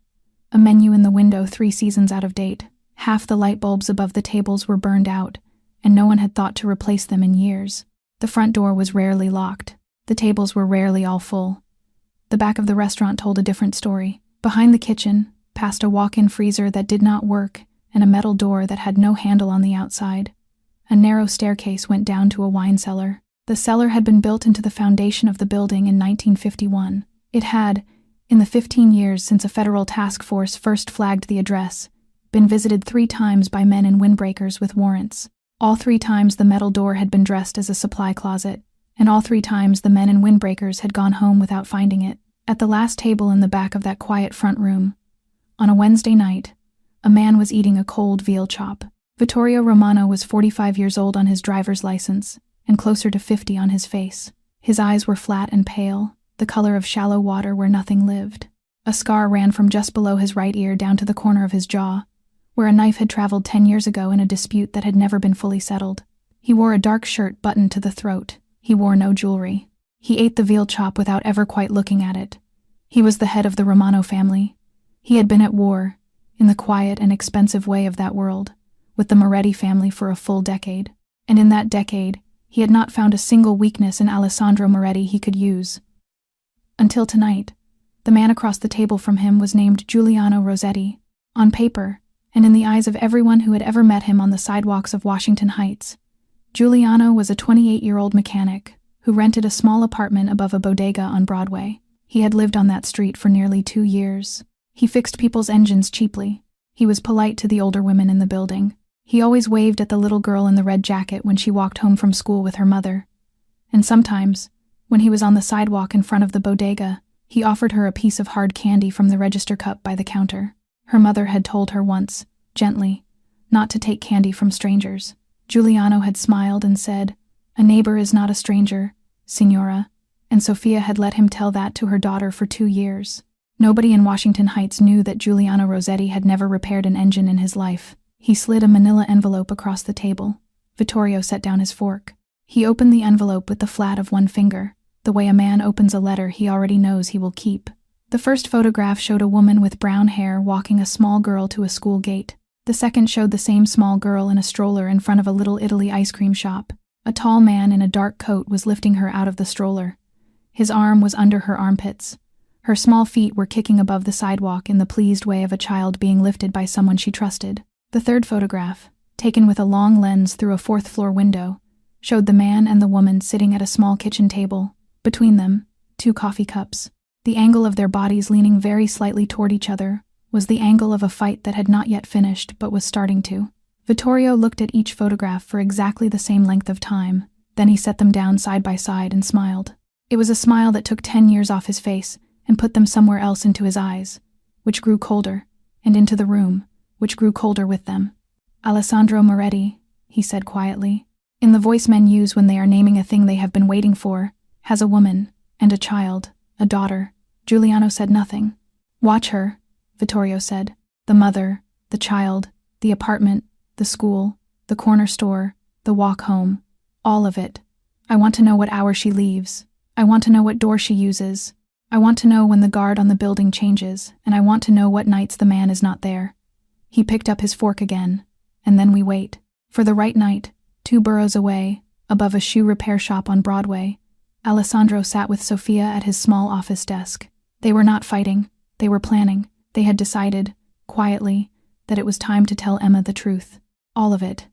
A menu in the window 3 seasons out of date. Half the light bulbs above the tables were burned out, and no one had thought to replace them in years. The front door was rarely locked. The tables were rarely all full. The back of the restaurant told a different story. Behind the kitchen, past a walk-in freezer that did not work and a metal door that had no handle on the outside, a narrow staircase went down to a wine cellar. The cellar had been built into the foundation of the building in 1951. It had, in the 15 years since a federal task force first flagged the address, been visited 3 times by men in windbreakers with warrants. All 3 times the metal door had been dressed as a supply closet, and all 3 times the men in windbreakers had gone home without finding it. At the last table in the back of that quiet front room, on a Wednesday night, a man was eating a cold veal chop. Vittorio Romano was 45 years old on his driver's license, and closer to 50 on his face. His eyes were flat and pale, the color of shallow water where nothing lived. A scar ran from just below his right ear down to the corner of his jaw, where a knife had traveled 10 years ago in a dispute that had never been fully settled. He wore a dark shirt buttoned to the throat. He wore no jewelry. He ate the veal chop without ever quite looking at it. He was the head of the Romano family. He had been at war, in the quiet and expensive way of that world, with the Moretti family for a full decade. And in that decade, he had not found a single weakness in Alessandro Moretti he could use. Until tonight, the man across the table from him was named Giuliano Rossetti. On paper, and in the eyes of everyone who had ever met him on the sidewalks of Washington Heights, Giuliano was a 28-year-old mechanic who rented a small apartment above a bodega on Broadway. He had lived on that street for nearly 2 years. He fixed people's engines cheaply. He was polite to the older women in the building. He always waved at the little girl in the red jacket when she walked home from school with her mother. And sometimes, when he was on the sidewalk in front of the bodega, he offered her a piece of hard candy from the register cup by the counter. Her mother had told her once, gently, not to take candy from strangers. Giuliano had smiled and said, "A neighbor is not a stranger, signora," and Sophia had let him tell that to her daughter for 2 years. Nobody in Washington Heights knew that Giuliano Rossetti had never repaired an engine in his life. He slid a manila envelope across the table. Vittorio set down his fork. He opened the envelope with the flat of one finger, the way a man opens a letter he already knows he will keep. The first photograph showed a woman with brown hair walking a small girl to a school gate. The second showed the same small girl in a stroller in front of a Little Italy ice cream shop. A tall man in a dark coat was lifting her out of the stroller. His arm was under her armpits. Her small feet were kicking above the sidewalk in the pleased way of a child being lifted by someone she trusted. The third photograph, taken with a long lens through a 4th-floor window, showed the man and the woman sitting at a small kitchen table. Between them, 2 coffee cups. The angle of their bodies leaning very slightly toward each other was the angle of a fight that had not yet finished but was starting to. Vittorio looked at each photograph for exactly the same length of time, then he set them down side by side and smiled. It was a smile that took 10 years off his face and put them somewhere else into his eyes, which grew colder, and into the room, which grew colder with them. "Alessandro Moretti," he said quietly, in the voice men use when they are naming a thing they have been waiting for, "has a woman, and a child, a daughter." Giuliano said nothing. "Watch her," Vittorio said. "The mother, the child, the apartment, the school, the corner store, the walk home, all of it. I want to know what hour she leaves. I want to know what door she uses. I want to know when the guard on the building changes, and I want to know what nights the man is not there." He picked up his fork again, and then we wait. For the right night, 2 boroughs away, above a shoe repair shop on Broadway, Alessandro sat with Sophia at his small office desk. They were not fighting, they were planning. They had decided, quietly, that it was time to tell Emma the truth. All of it.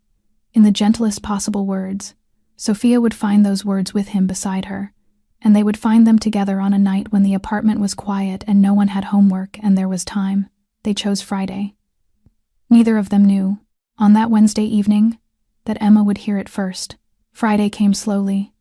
In the gentlest possible words. Sophia would find those words with him beside her, and they would find them together on a night when the apartment was quiet and no one had homework and there was time. They chose Friday. Neither of them knew, on that Wednesday evening, that Emma would hear it first. Friday came slowly.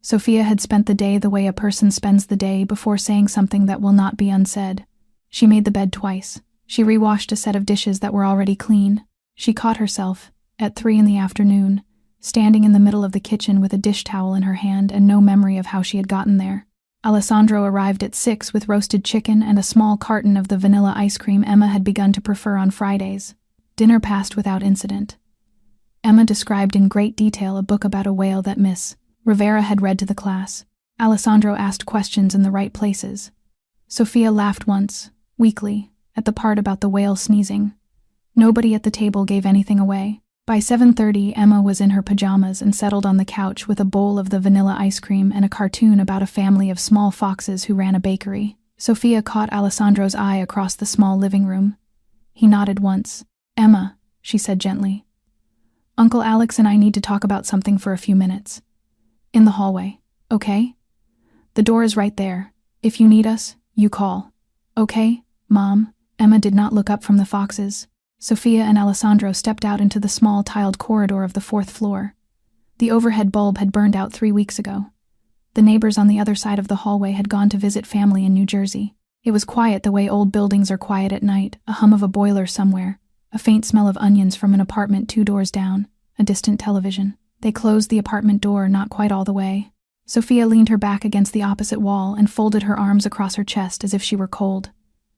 Sophia had spent the day the way a person spends the day before saying something that will not be unsaid. She made the bed twice. She rewashed a set of dishes that were already clean. She caught herself, at 3 p.m, standing in the middle of the kitchen with a dish towel in her hand and no memory of how she had gotten there. Alessandro arrived at 6 with roasted chicken and a small carton of the vanilla ice cream Emma had begun to prefer on Fridays. Dinner passed without incident. Emma described in great detail a book about a whale that Miss Rivera had read to the class. Alessandro asked questions in the right places. Sophia laughed once, weakly, at the part about the whale sneezing. Nobody at the table gave anything away. By 7:30, Emma was in her pajamas and settled on the couch with a bowl of the vanilla ice cream and a cartoon about a family of small foxes who ran a bakery. Sophia caught Alessandro's eye across the small living room. He nodded once. "Emma," she said gently. "Uncle Alex and I need to talk about something for a few minutes. In the hallway, okay? The door is right there. If you need us, you call. Okay, Mom?" Emma did not look up from the foxes. Sophia and Alessandro stepped out into the small tiled corridor of the 4th floor. The overhead bulb had burned out 3 weeks ago. The neighbors on the other side of the hallway had gone to visit family in New Jersey. It was quiet the way old buildings are quiet at night, a hum of a boiler somewhere, a faint smell of onions from an apartment 2 doors down, a distant television. They closed the apartment door not quite all the way. Sophia leaned her back against the opposite wall and folded her arms across her chest as if she were cold.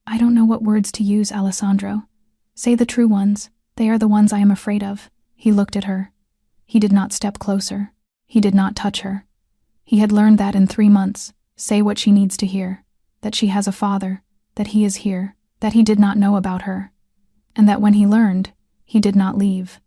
"I don't know what words to use, Alessandro. Say the true ones. They are the ones I am afraid of." He looked at her. He did not step closer. He did not touch her. He had learned that in 3 months. Say what she needs to hear. That she has a father. That he is here. That he did not know about her. And that when he learned, he did not leave.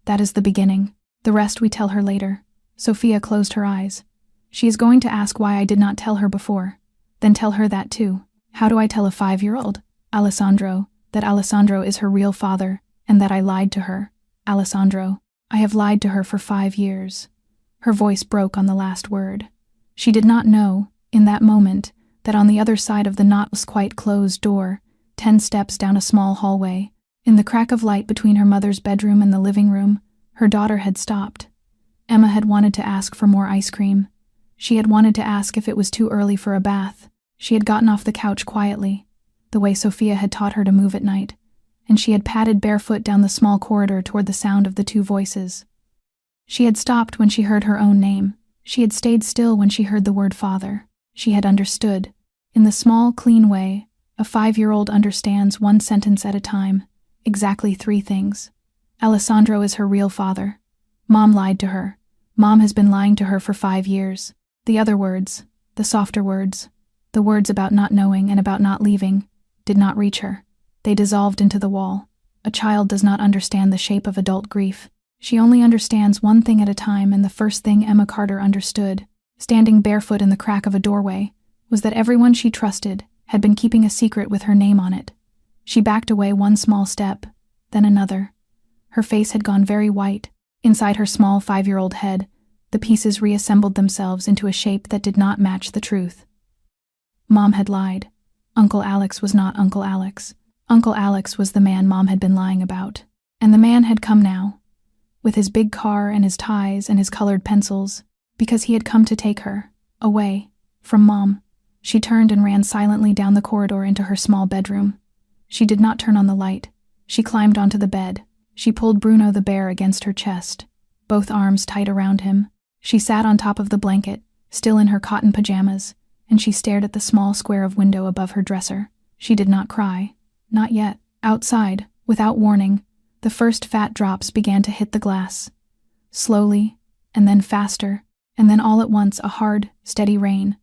That is the beginning. The rest we tell her later. Sophia closed her eyes. She is going to ask why I did not tell her before. Then tell her that too. How do I tell a 5-year-old? Alessandro, that Alessandro is her real father, and that I lied to her. Alessandro, I have lied to her for 5 years. Her voice broke on the last word. She did not know, in that moment, that on the other side of the not quite closed door, 10 steps down a small hallway, in the crack of light between her mother's bedroom and the living room, her daughter had stopped. Emma had wanted to ask for more ice cream. She had wanted to ask if it was too early for a bath. She had gotten off the couch quietly, the way Sophia had taught her to move at night, and she had padded barefoot down the small corridor toward the sound of the 2 voices. She had stopped when she heard her own name. She had stayed still when she heard the word father. She had understood. In the small, clean way, a 5-year-old understands 1 sentence at a time, exactly 3 things. Alessandro is her real father. Mom lied to her. Mom has been lying to her for 5 years. The other words, the softer words, the words about not knowing and about not leaving, did not reach her. They dissolved into the wall. A child does not understand the shape of adult grief. She only understands 1 thing at a time, and the first thing Emma Carter understood, standing barefoot in the crack of a doorway, was that everyone she trusted had been keeping a secret with her name on it. She backed away 1 small step, then another. Her face had gone very white. Inside her small 5-year-old head, the pieces reassembled themselves into a shape that did not match the truth. Mom had lied. Uncle Alex was not Uncle Alex. Uncle Alex was the man Mom had been lying about. And the man had come now, with his big car and his ties and his colored pencils, because he had come to take her, away, from Mom. She turned and ran silently down the corridor into her small bedroom. She did not turn on the light. She climbed onto the bed. She pulled Bruno the bear against her chest, both arms tight around him. She sat on top of the blanket, still in her cotton pajamas, and she stared at the small square of window above her dresser. She did not cry. Not yet. Outside, without warning, the first fat drops began to hit the glass. Slowly, and then faster, And then all at once a hard, steady rain.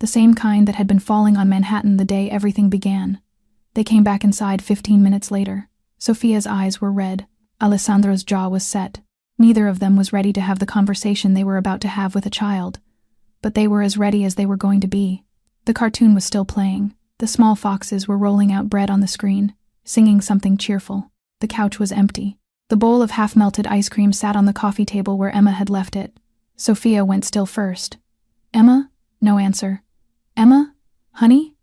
The same kind that had been falling on Manhattan the day everything began. They came back inside 15 minutes later. Sophia's eyes were red. Alessandro's jaw was set. Neither of them was ready to have the conversation they were about to have with a child. But they were as ready as they were going to be. The cartoon was still playing. The small foxes were rolling out bread on the screen, singing something cheerful. The couch was empty. The bowl of half-melted ice cream sat on the coffee table where Emma had left it. Sophia went still first. "Emma?" No answer. "Emma? Honey?"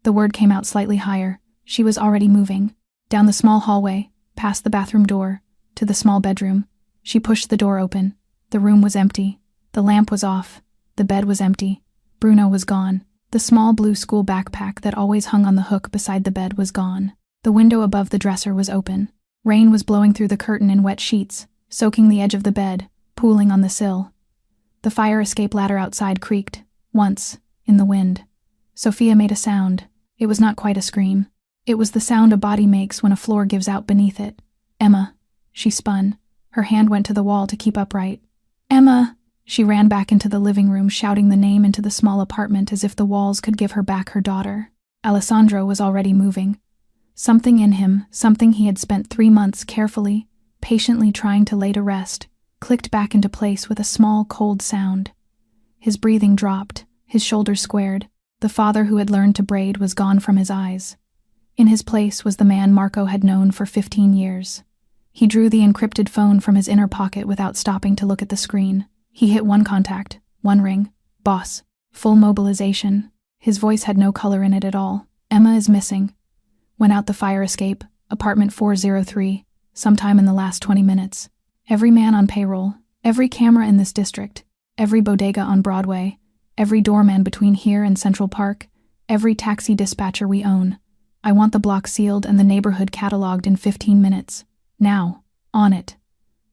The word came out slightly higher. She was already moving. Down the small hallway, past the bathroom door, to the small bedroom. She pushed the door open. The room was empty. The lamp was off. The bed was empty. Bruno was gone. The small blue school backpack that always hung on the hook beside the bed was gone. The window above the dresser was open. Rain was blowing through the curtain in wet sheets, soaking the edge of the bed, pooling on the sill. The fire escape ladder outside creaked, once, in the wind. Sophia made a sound. It was not quite a scream. It was the sound a body makes when a floor gives out beneath it. "Emma." She spun. Her hand went to the wall to keep upright. "Emma!" She ran back into the living room, shouting the name into the small apartment as if the walls could give her back her daughter. Alessandro was already moving. Something in him, something he had spent 3 months carefully, patiently trying to lay to rest, clicked back into place with a small, cold sound. His breathing dropped, his shoulders squared. The father who had learned to braid was gone from his eyes. In his place was the man Marco had known for 15 years. He drew the encrypted phone from his inner pocket without stopping to look at the screen. He hit one contact, one ring. "Boss." Full mobilization. His voice had no color in it at all. "Emma is missing. Went out the fire escape, apartment 403, sometime in the last 20 minutes. Every man on payroll, every camera in this district, every bodega on Broadway, every doorman between here and Central Park, every taxi dispatcher we own. I want the block sealed and the neighborhood cataloged in 15 minutes. Now. On it."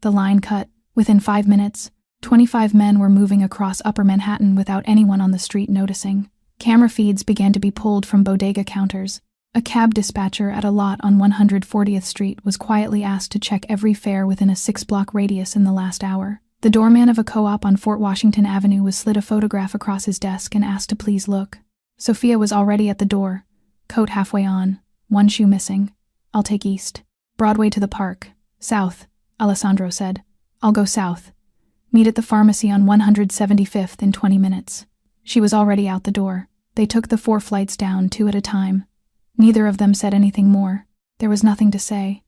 The line cut. Within 5 minutes, 25 men were moving across Upper Manhattan without anyone on the street noticing. Camera feeds began to be pulled from bodega counters. A cab dispatcher at a lot on 140th Street was quietly asked to check every fare within a 6-block radius in the last hour. The doorman of a co-op on Fort Washington Avenue was slid a photograph across his desk and asked to please look. Sophia was already at the door, coat halfway on, one shoe missing. "I'll take east. Broadway to the park. South," Alessandro said. "I'll go south. Meet at the pharmacy on 175th in 20 minutes. She was already out the door. They took the 4 flights down, 2 at a time. Neither of them said anything more. There was nothing to say.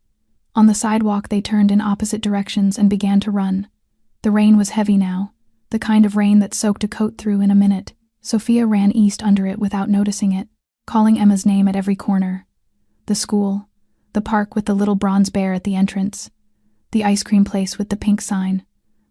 On the sidewalk they turned in opposite directions and began to run. The rain was heavy now, the kind of rain that soaked a coat through in a minute. Sophia ran east under it without noticing it, calling Emma's name at every corner. The school, the park with the little bronze bear at the entrance, the ice cream place with the pink sign,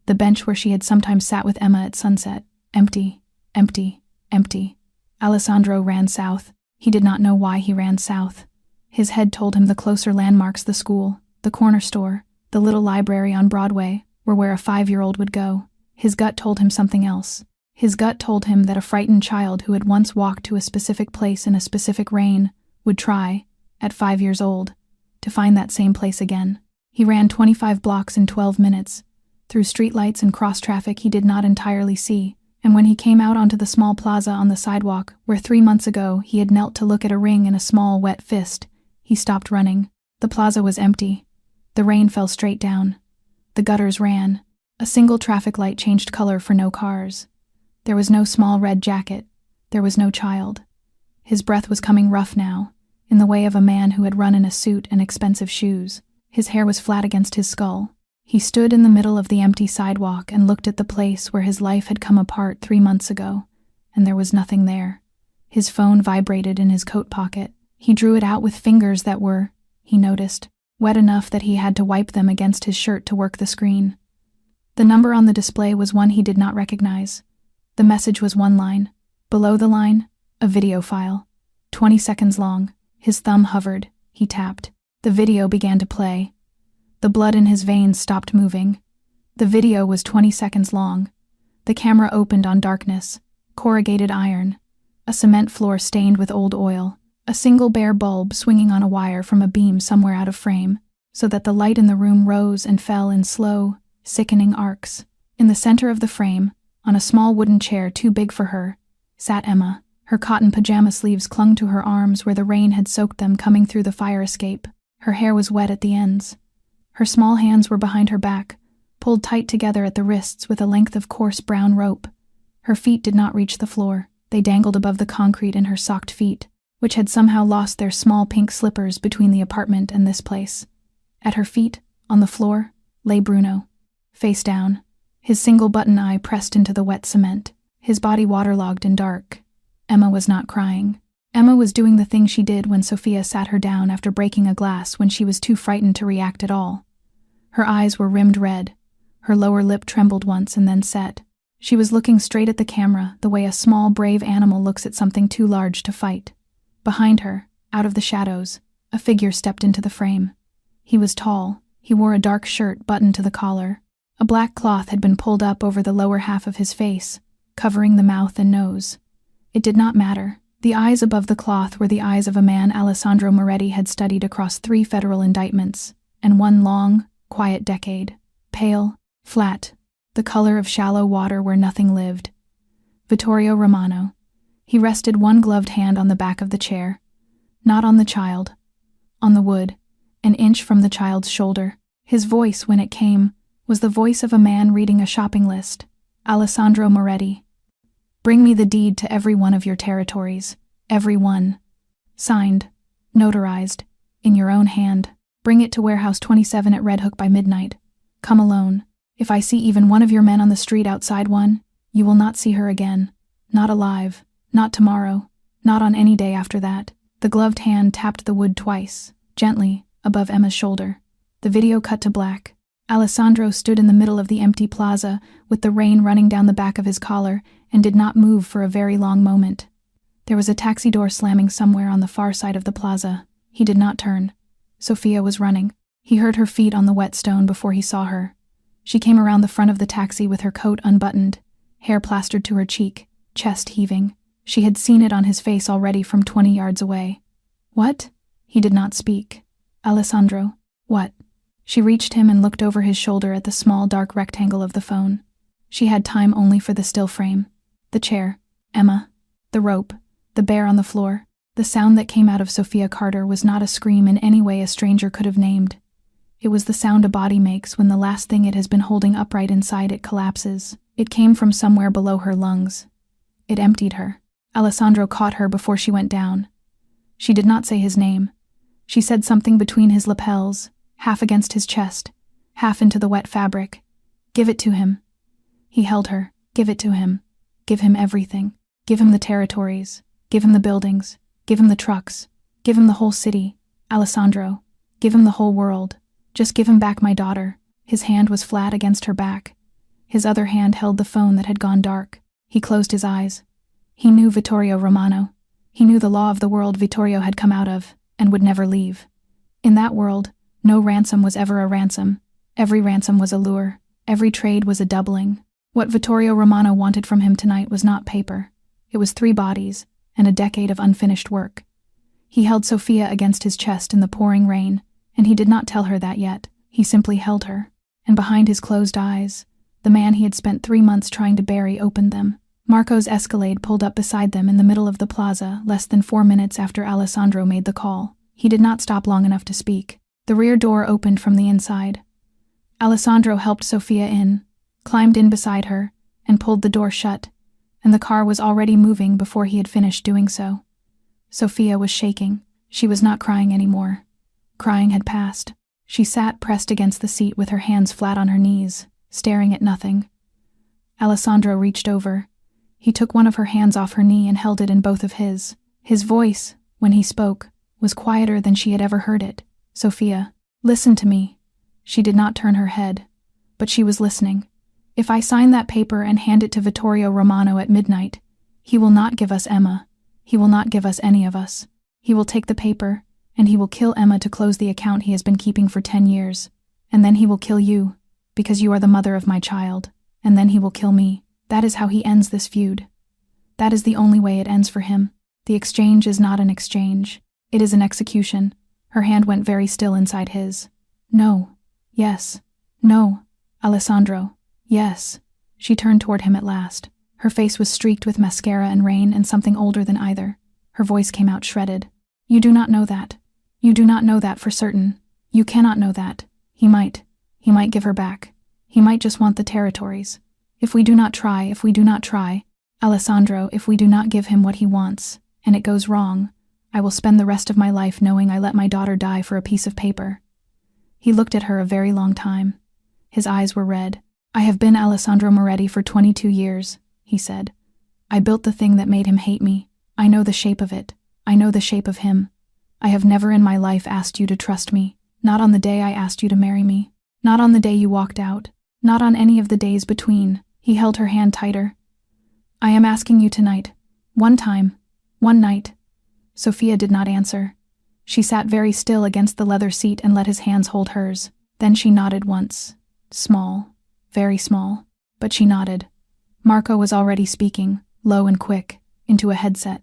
the bench where she had sometimes sat with Emma at sunset. Empty, empty, empty. Alessandro ran south. He did not know why he ran south. His head told him the closer landmarks, the school, the corner store, the little library on Broadway, were where a 5-year-old would go. His gut told him something else. His gut told him that a frightened child who had once walked to a specific place in a specific rain would try, at 5 years old, to find that same place again. He ran 25 blocks in 12 minutes, through streetlights and cross-traffic he did not entirely see, and when he came out onto the small plaza on the sidewalk, where 3 months ago he had knelt to look at a ring in a small, wet fist, he stopped running. The plaza was empty. The rain fell straight down. The gutters ran. A single traffic light changed color for no cars. There was no small red jacket. There was no child. His breath was coming rough now, in the way of a man who had run in a suit and expensive shoes. His hair was flat against his skull. He stood in the middle of the empty sidewalk and looked at the place where his life had come apart 3 months ago, and there was nothing there. His phone vibrated in his coat pocket. He drew it out with fingers that were, he noticed, wet enough that he had to wipe them against his shirt to work the screen. The number on the display was one he did not recognize. The message was one line. Below the line, a video file, 20 seconds long. His thumb hovered. He tapped. The video began to play. The blood in his veins stopped moving. The video was 20 seconds long. The camera opened on darkness, corrugated iron, a cement floor stained with old oil, a single bare bulb swinging on a wire from a beam somewhere out of frame, so that the light in the room rose and fell in slow, sickening arcs. In the center of the frame, On a small wooden chair too big for her sat Emma. Her cotton pajama sleeves clung to her arms where the rain had soaked them coming through the fire escape. Her hair was wet at the ends. Her small hands were behind her back, pulled tight together at the wrists with a length of coarse brown rope. Her feet did not reach the floor. They dangled above the concrete in her socked feet, which had somehow lost their small pink slippers between the apartment and this place. At her feet, on the floor, lay Bruno, face down, his single button eye pressed into the wet cement, his body waterlogged and dark. Emma was not crying. Emma was doing the thing she did when Sophia sat her down after breaking a glass when she was too frightened to react at all. Her eyes were rimmed red. Her lower lip trembled once and then set. She was looking straight at the camera, the way a small, brave animal looks at something too large to fight. Behind her, out of the shadows, a figure stepped into the frame. He was tall. He wore a dark shirt buttoned to the collar. A black cloth had been pulled up over the lower half of his face, covering the mouth and nose. It did not matter. The eyes above the cloth were the eyes of a man Alessandro Moretti had studied across 3 federal indictments, and 1 long, quiet decade. Pale, flat, the color of shallow water where nothing lived. Vittorio Romano. He rested one gloved hand on the back of the chair. Not on the child. On the wood, an inch from the child's shoulder. His voice, when it came, was the voice of a man reading a shopping list. Alessandro Moretti. Bring me the deed to every one of your territories. Every one. Signed. Notarized. In your own hand. Bring it to warehouse 27 at Red Hook by midnight. Come alone. If I see even one of your men on the street outside one, you will not see her again. Not alive. Not tomorrow. Not on any day after that. The gloved hand tapped the wood twice, gently, above Emma's shoulder. The video cut to black. Alessandro stood in the middle of the empty plaza, with the rain running down the back of his collar, and did not move for a very long moment. There was a taxi door slamming somewhere on the far side of the plaza. He did not turn. Sophia was running. He heard her feet on the wet stone before he saw her. She came around the front of the taxi with her coat unbuttoned, hair plastered to her cheek, chest heaving. She had seen it on his face already from 20 yards away. What? He did not speak. Alessandro. What? She reached him and looked over his shoulder at the small dark rectangle of the phone. She had time only for the still frame. The chair. Emma. The rope. The bear on the floor. The sound that came out of Sophia Carter was not a scream in any way a stranger could have named. It was the sound a body makes when the last thing it has been holding upright inside it collapses. It came from somewhere below her lungs. It emptied her. Alessandro caught her before she went down. She did not say his name. She said something between his lapels, half against his chest, half into the wet fabric. Give it to him. He held her. Give it to him. Give him everything. Give him the territories. Give him the buildings. Give him the trucks. Give him the whole city. Alessandro. Give him the whole world. Just give him back my daughter. His hand was flat against her back. His other hand held the phone that had gone dark. He closed his eyes. He knew Vittorio Romano. He knew the law of the world Vittorio had come out of, and would never leave. In that world, no ransom was ever a ransom. Every ransom was a lure. Every trade was a doubling. What Vittorio Romano wanted from him tonight was not paper. It was 3 bodies, and a decade of unfinished work. He held Sophia against his chest in the pouring rain, and he did not tell her that yet. He simply held her, and behind his closed eyes, the man he had spent 3 months trying to bury opened them. Marco's Escalade pulled up beside them in the middle of the plaza less than 4 minutes after Alessandro made the call. He did not stop long enough to speak. The rear door opened from the inside. Alessandro helped Sophia in, climbed in beside her, and pulled the door shut, and the car was already moving before he had finished doing so. Sophia was shaking. She was not crying anymore. Crying had passed. She sat pressed against the seat with her hands flat on her knees, staring at nothing. Alessandro reached over. He took one of her hands off her knee and held it in both of his. His voice, when he spoke, was quieter than she had ever heard it. Sophia, listen to me. She did not turn her head, but she was listening. If I sign that paper and hand it to Vittorio Romano at midnight, he will not give us Emma. He will not give us any of us. He will take the paper, and he will kill Emma to close the account he has been keeping for 10 years. And then he will kill you, because you are the mother of my child. And then he will kill me. That is how he ends this feud. That is the only way it ends for him. The exchange is not an exchange. It is an execution. Her hand went very still inside his. No. Yes. No. Alessandro. Yes. She turned toward him at last. Her face was streaked with mascara and rain and something older than either. Her voice came out shredded. You do not know that. You do not know that for certain. You cannot know that. He might give her back. He might just want the territories. If we do not try, Alessandro, if we do not give him what he wants, and it goes wrong, I will spend the rest of my life knowing I let my daughter die for a piece of paper. He looked at her a very long time. His eyes were red. I have been Alessandro Moretti for 22 years, he said. I built the thing that made him hate me. I know the shape of it. I know the shape of him. I have never in my life asked you to trust me. Not on the day I asked you to marry me. Not on the day you walked out. Not on any of the days between. He held her hand tighter. I am asking you tonight. One time. One night. Sophia did not answer. She sat very still against the leather seat and let his hands hold hers. Then she nodded once. Small. Very small. But she nodded. Marco was already speaking, low and quick, into a headset.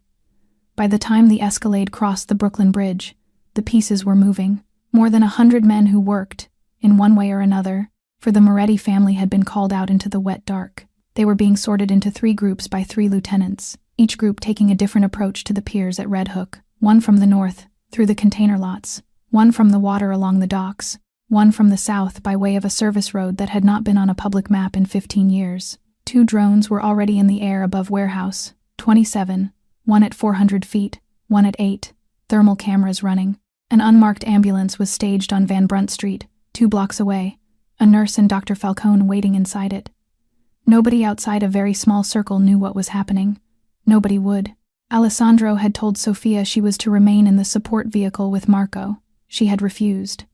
By the time the Escalade crossed the Brooklyn Bridge, the pieces were moving. More than 100 men who worked, in one way or another, for the Moretti family had been called out into the wet dark. They were being sorted into 3 groups by 3 lieutenants, each group taking a different approach to the piers at Red Hook, one from the north, through the container lots, one from the water along the docks, one from the south by way of a service road that had not been on a public map in 15 years. 2 drones were already in the air above Warehouse 27, one at 400 feet, one at 8, thermal cameras running. An unmarked ambulance was staged on Van Brunt Street, 2 blocks away, a nurse and Dr. Falcone waiting inside it. Nobody outside a very small circle knew what was happening. Nobody would. Alessandro had told Sophia she was to remain in the support vehicle with Marco. She had refused.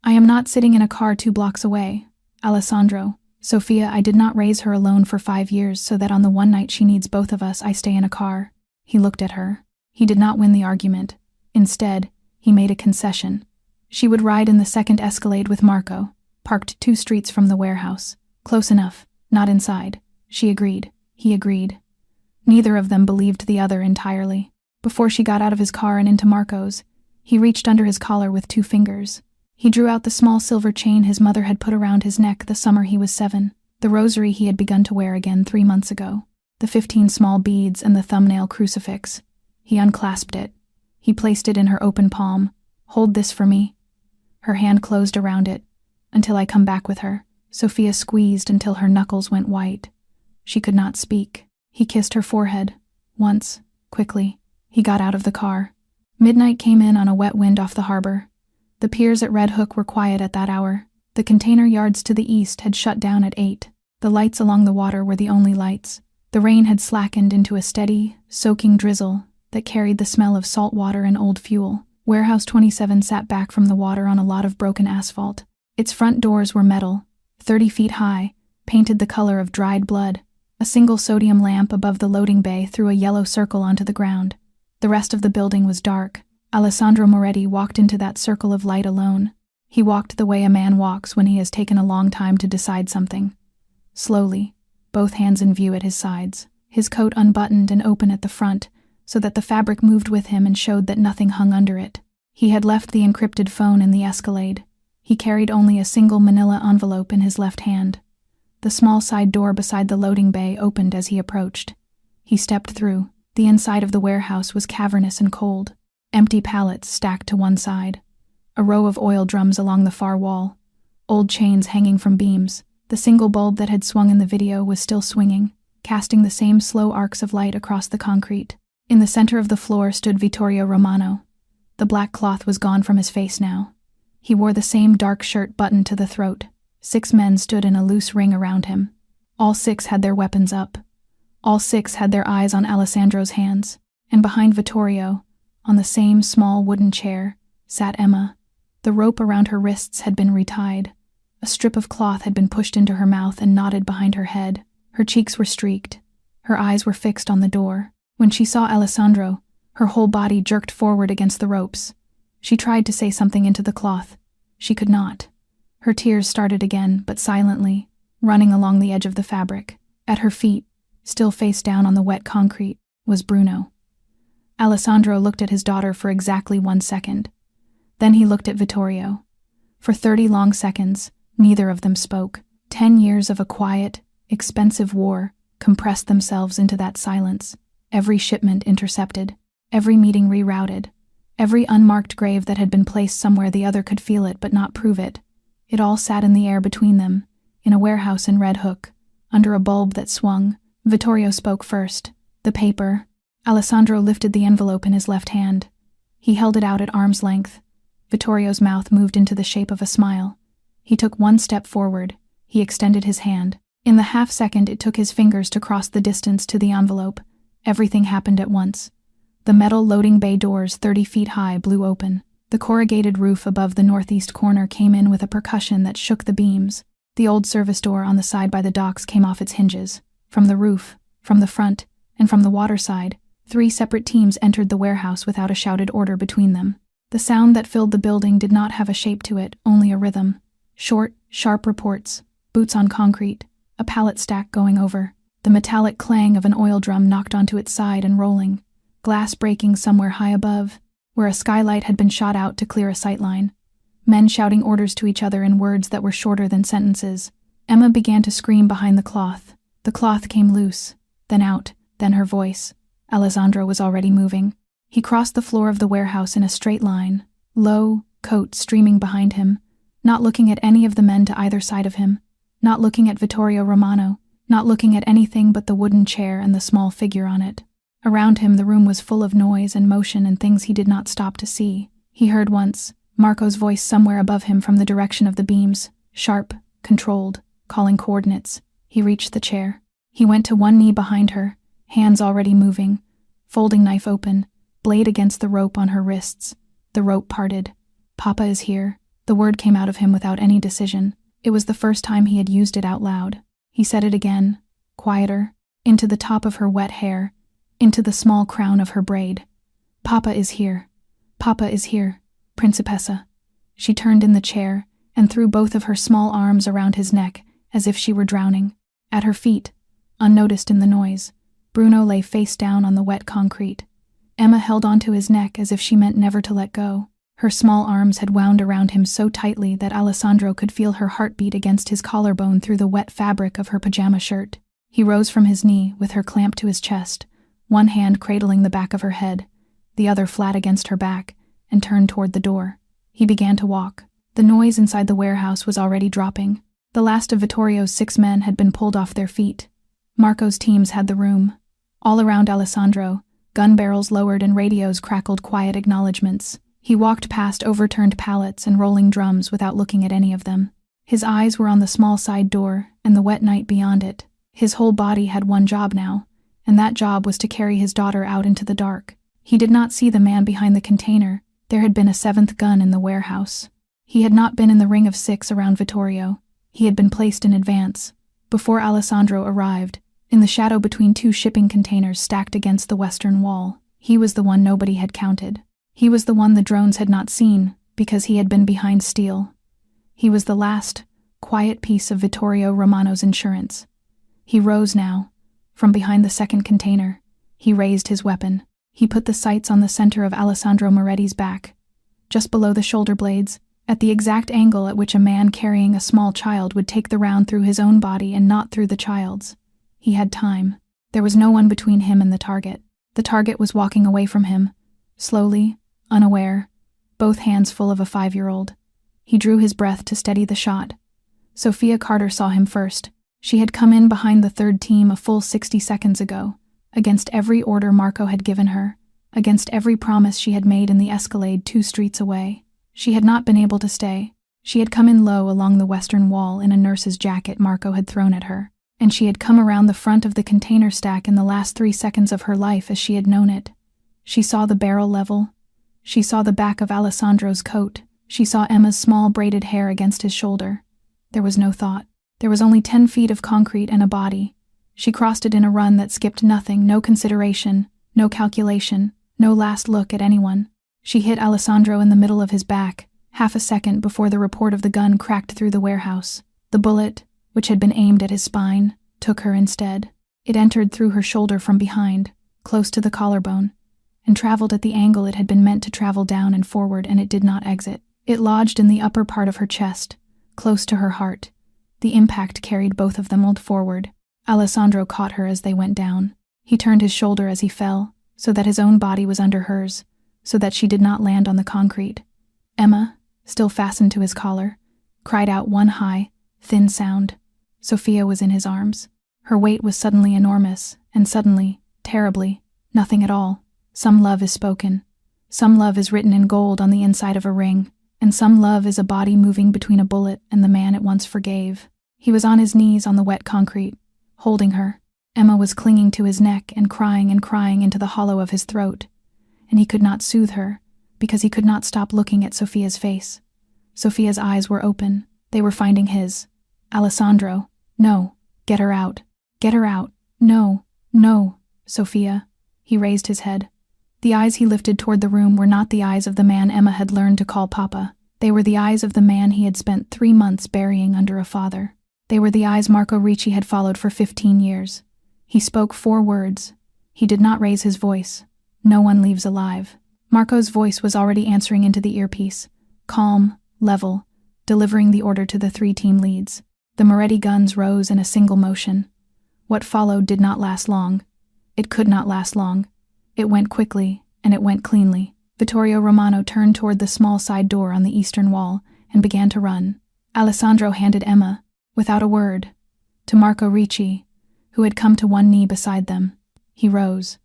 I am not sitting in a car 2 blocks away. Alessandro, Sophia, I did not raise her alone for 5 years so that on the one night she needs both of us I stay in a car. He looked at her. He did not win the argument. Instead, he made a concession. She would ride in the second Escalade with Marco, parked 2 streets from the warehouse. Close enough, not inside. She agreed. He agreed. Neither of them believed the other entirely. Before she got out of his car and into Marco's, he reached under his collar with 2 fingers. He drew out the small silver chain his mother had put around his neck the summer he was 7, the rosary he had begun to wear again 3 months ago, the 15 small beads and the thumbnail crucifix. He unclasped it. He placed it in her open palm. Hold this for me. Her hand closed around it. Until I come back with her. Sophia squeezed until her knuckles went white. She could not speak. He kissed her forehead. Once, quickly. He got out of the car. Midnight came in on a wet wind off the harbor. The piers at Red Hook were quiet at that hour. The container yards to the east had shut down at 8. The lights along the water were the only lights. The rain had slackened into a steady, soaking drizzle that carried the smell of salt water and old fuel. Warehouse 27 sat back from the water on a lot of broken asphalt. Its front doors were metal, 30 feet high, painted the color of dried blood. A single sodium lamp above the loading bay threw a yellow circle onto the ground. The rest of the building was dark. Alessandro Moretti walked into that circle of light alone. He walked the way a man walks when he has taken a long time to decide something. Slowly, both hands in view at his sides, his coat unbuttoned and open at the front, so that the fabric moved with him and showed that nothing hung under it. He had left the encrypted phone in the Escalade. He carried only a single manila envelope in his left hand. The small side door beside the loading bay opened as he approached. He stepped through. The inside of the warehouse was cavernous and cold. Empty pallets stacked to one side. A row of oil drums along the far wall. Old chains hanging from beams. The single bulb that had swung in the video was still swinging, casting the same slow arcs of light across the concrete. In the center of the floor stood Vittorio Romano. The black cloth was gone from his face now. He wore the same dark shirt buttoned to the throat. 6 men stood in a loose ring around him. All 6 had their weapons up. All 6 had their eyes on Alessandro's hands, and behind Vittorio, on the same small wooden chair, sat Emma. The rope around her wrists had been retied. A strip of cloth had been pushed into her mouth and knotted behind her head. Her cheeks were streaked. Her eyes were fixed on the door. When she saw Alessandro, her whole body jerked forward against the ropes. She tried to say something into the cloth. She could not. Her tears started again, but silently, running along the edge of the fabric. At her feet, still face down on the wet concrete, was Bruno. Alessandro looked at his daughter for exactly 1 second. Then he looked at Vittorio. For 30 long seconds, neither of them spoke. 10 years of a quiet, expensive war, compressed themselves into that silence, every shipment intercepted, every meeting rerouted, every unmarked grave that had been placed somewhere the other could feel it but not prove it. It all sat in the air between them, in a warehouse in Red Hook, under a bulb that swung. Vittorio spoke first. The paper. Alessandro lifted the envelope in his left hand. He held it out at arm's length. Vittorio's mouth moved into the shape of a smile. He took one step forward. He extended his hand. In the half-second it took his fingers to cross the distance to the envelope. Everything happened at once. The metal loading bay doors 30 feet high blew open. The corrugated roof above the northeast corner came in with a percussion that shook the beams. The old service door on the side by the docks came off its hinges. From the roof, from the front, and from the water side, 3 separate teams entered the warehouse without a shouted order between them. The sound that filled the building did not have a shape to it, only a rhythm. Short, sharp reports, boots on concrete, a pallet stack going over, the metallic clang of an oil drum knocked onto its side and rolling, glass breaking somewhere high above, where a skylight had been shot out to clear a sightline. Men shouting orders to each other in words that were shorter than sentences. Emma began to scream behind the cloth. The cloth came loose, then out, then her voice. Alessandro was already moving. He crossed the floor of the warehouse in a straight line, low, coat streaming behind him, not looking at any of the men to either side of him, not looking at Vittorio Romano, not looking at anything but the wooden chair and the small figure on it. Around him the room was full of noise and motion and things he did not stop to see. He heard once Marco's voice somewhere above him from the direction of the beams, sharp, controlled, calling coordinates. He reached the chair. He went to one knee behind her, hands already moving, folding knife open, blade against the rope on her wrists. The rope parted. "Papa is here." The word came out of him without any decision. It was the first time he had used it out loud. He said it again, quieter, into the top of her wet hair, into the small crown of her braid. "Papa is here. Papa is here, Principessa." She turned in the chair and threw both of her small arms around his neck as if she were drowning. At her feet, unnoticed in the noise, Bruno lay face down on the wet concrete. Emma held onto his neck as if she meant never to let go. Her small arms had wound around him so tightly that Alessandro could feel her heartbeat against his collarbone through the wet fabric of her pajama shirt. He rose from his knee with her clamped to his chest, one hand cradling the back of her head, the other flat against her back, and turned toward the door. He began to walk. The noise inside the warehouse was already dropping. The last of Vittorio's 6 men had been pulled off their feet. Marco's teams had the room. All around Alessandro, gun barrels lowered and radios crackled quiet acknowledgments. He walked past overturned pallets and rolling drums without looking at any of them. His eyes were on the small side door and the wet night beyond it. His whole body had one job now, and that job was to carry his daughter out into the dark. He did not see the man behind the container. There had been a 7th gun in the warehouse. He had not been in the ring of 6 around Vittorio. He had been placed in advance, before Alessandro arrived, in the shadow between 2 shipping containers stacked against the western wall. He was the one nobody had counted. He was the one the drones had not seen, because he had been behind steel. He was the last, quiet piece of Vittorio Romano's insurance. He rose now, from behind the 2nd container. He raised his weapon. He put the sights on the center of Alessandro Moretti's back, just below the shoulder blades, at the exact angle at which a man carrying a small child would take the round through his own body and not through the child's. He had time. There was no one between him and the target. The target was walking away from him, slowly, unaware, both hands full of a 5-year-old. He drew his breath to steady the shot. Sophia Carter saw him first. She had come in behind the 3rd team a full 60 seconds ago, against every order Marco had given her, against every promise she had made in the Escalade 2 streets away. She had not been able to stay. She had come in low along the western wall in a nurse's jacket Marco had thrown at her, and she had come around the front of the container stack in the last 3 seconds of her life as she had known it. She saw the barrel level. She saw the back of Alessandro's coat. She saw Emma's small braided hair against his shoulder. There was no thought. There was only 10 feet of concrete and a body. She crossed it in a run that skipped nothing, no consideration, no calculation, no last look at anyone. She hit Alessandro in the middle of his back, half a second before the report of the gun cracked through the warehouse. The bullet, which had been aimed at his spine, took her instead. It entered through her shoulder from behind, close to the collarbone, and traveled at the angle it had been meant to travel down and forward, and it did not exit. It lodged in the upper part of her chest, close to her heart. The impact carried both of them forward. Alessandro caught her as they went down. He turned his shoulder as he fell, so that his own body was under hers, so that she did not land on the concrete. Emma, still fastened to his collar, cried out one high, thin sound. Sophia was in his arms. Her weight was suddenly enormous, and suddenly, terribly, nothing at all. Some love is spoken. Some love is written in gold on the inside of a ring, and some love is a body moving between a bullet and the man it once forgave. He was on his knees on the wet concrete, holding her. Emma was clinging to his neck and crying into the hollow of his throat, and he could not soothe her, because he could not stop looking at Sophia's face. Sophia's eyes were open. They were finding his. Alessandro, no, get her out. Get her out. No, no, Sophia. He raised his head. The eyes he lifted toward the room were not the eyes of the man Emma had learned to call Papa. They were the eyes of the man he had spent 3 months burying under a father. They were the eyes Marco Ricci had followed for 15 years. He spoke 4 words. He did not raise his voice. No one leaves alive. Marco's voice was already answering into the earpiece, calm, level, delivering the order to the 3 team leads. The Moretti guns rose in a single motion. What followed did not last long. It could not last long. It went quickly, and it went cleanly. Vittorio Romano turned toward the small side door on the eastern wall and began to run. Alessandro handed Emma, without a word, to Marco Ricci, who had come to one knee beside them. He rose.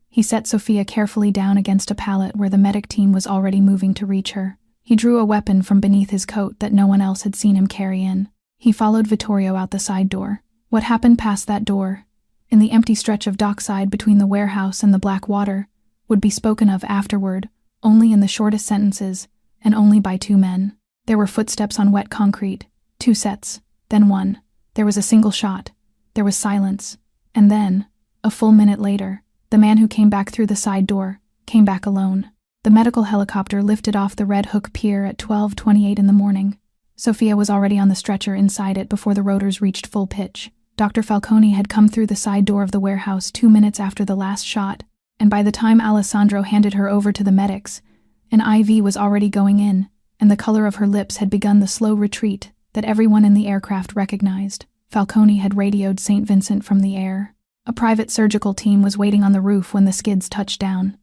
He set Sophia carefully down against a pallet where the medic team was already moving to reach her. He drew a weapon from beneath his coat that no one else had seen him carry in. He followed Vittorio out the side door. What happened past that door, in the empty stretch of dockside between the warehouse and the black water, would be spoken of afterward, only in the shortest sentences, and only by 2 men. There were footsteps on wet concrete, 2 sets, then 1. There was a single shot. There was silence. And then, a full minute later, the man who came back through the side door came back alone. The medical helicopter lifted off the Red Hook Pier at 12:28 in the morning. Sophia was already on the stretcher inside it before the rotors reached full pitch. Dr. Falcone had come through the side door of the warehouse 2 minutes after the last shot, and by the time Alessandro handed her over to the medics, an IV was already going in, and the color of her lips had begun the slow retreat that everyone in the aircraft recognized. Falcone had radioed St. Vincent from the air. A private surgical team was waiting on the roof when the skids touched down.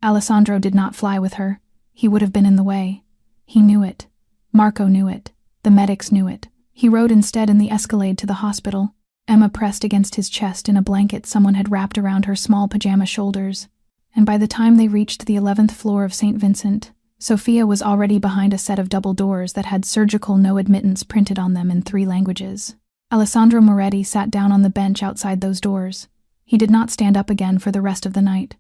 Alessandro did not fly with her. He would have been in the way. He knew it. Marco knew it. The medics knew it. He rode instead in the Escalade to the hospital. Emma pressed against his chest in a blanket someone had wrapped around her small pajama shoulders, and by the time they reached the 11th floor of St. Vincent, Sophia was already behind a set of double doors that had surgical no admittance printed on them in 3 languages. Alessandro Moretti sat down on the bench outside those doors. He did not stand up again for the rest of the night.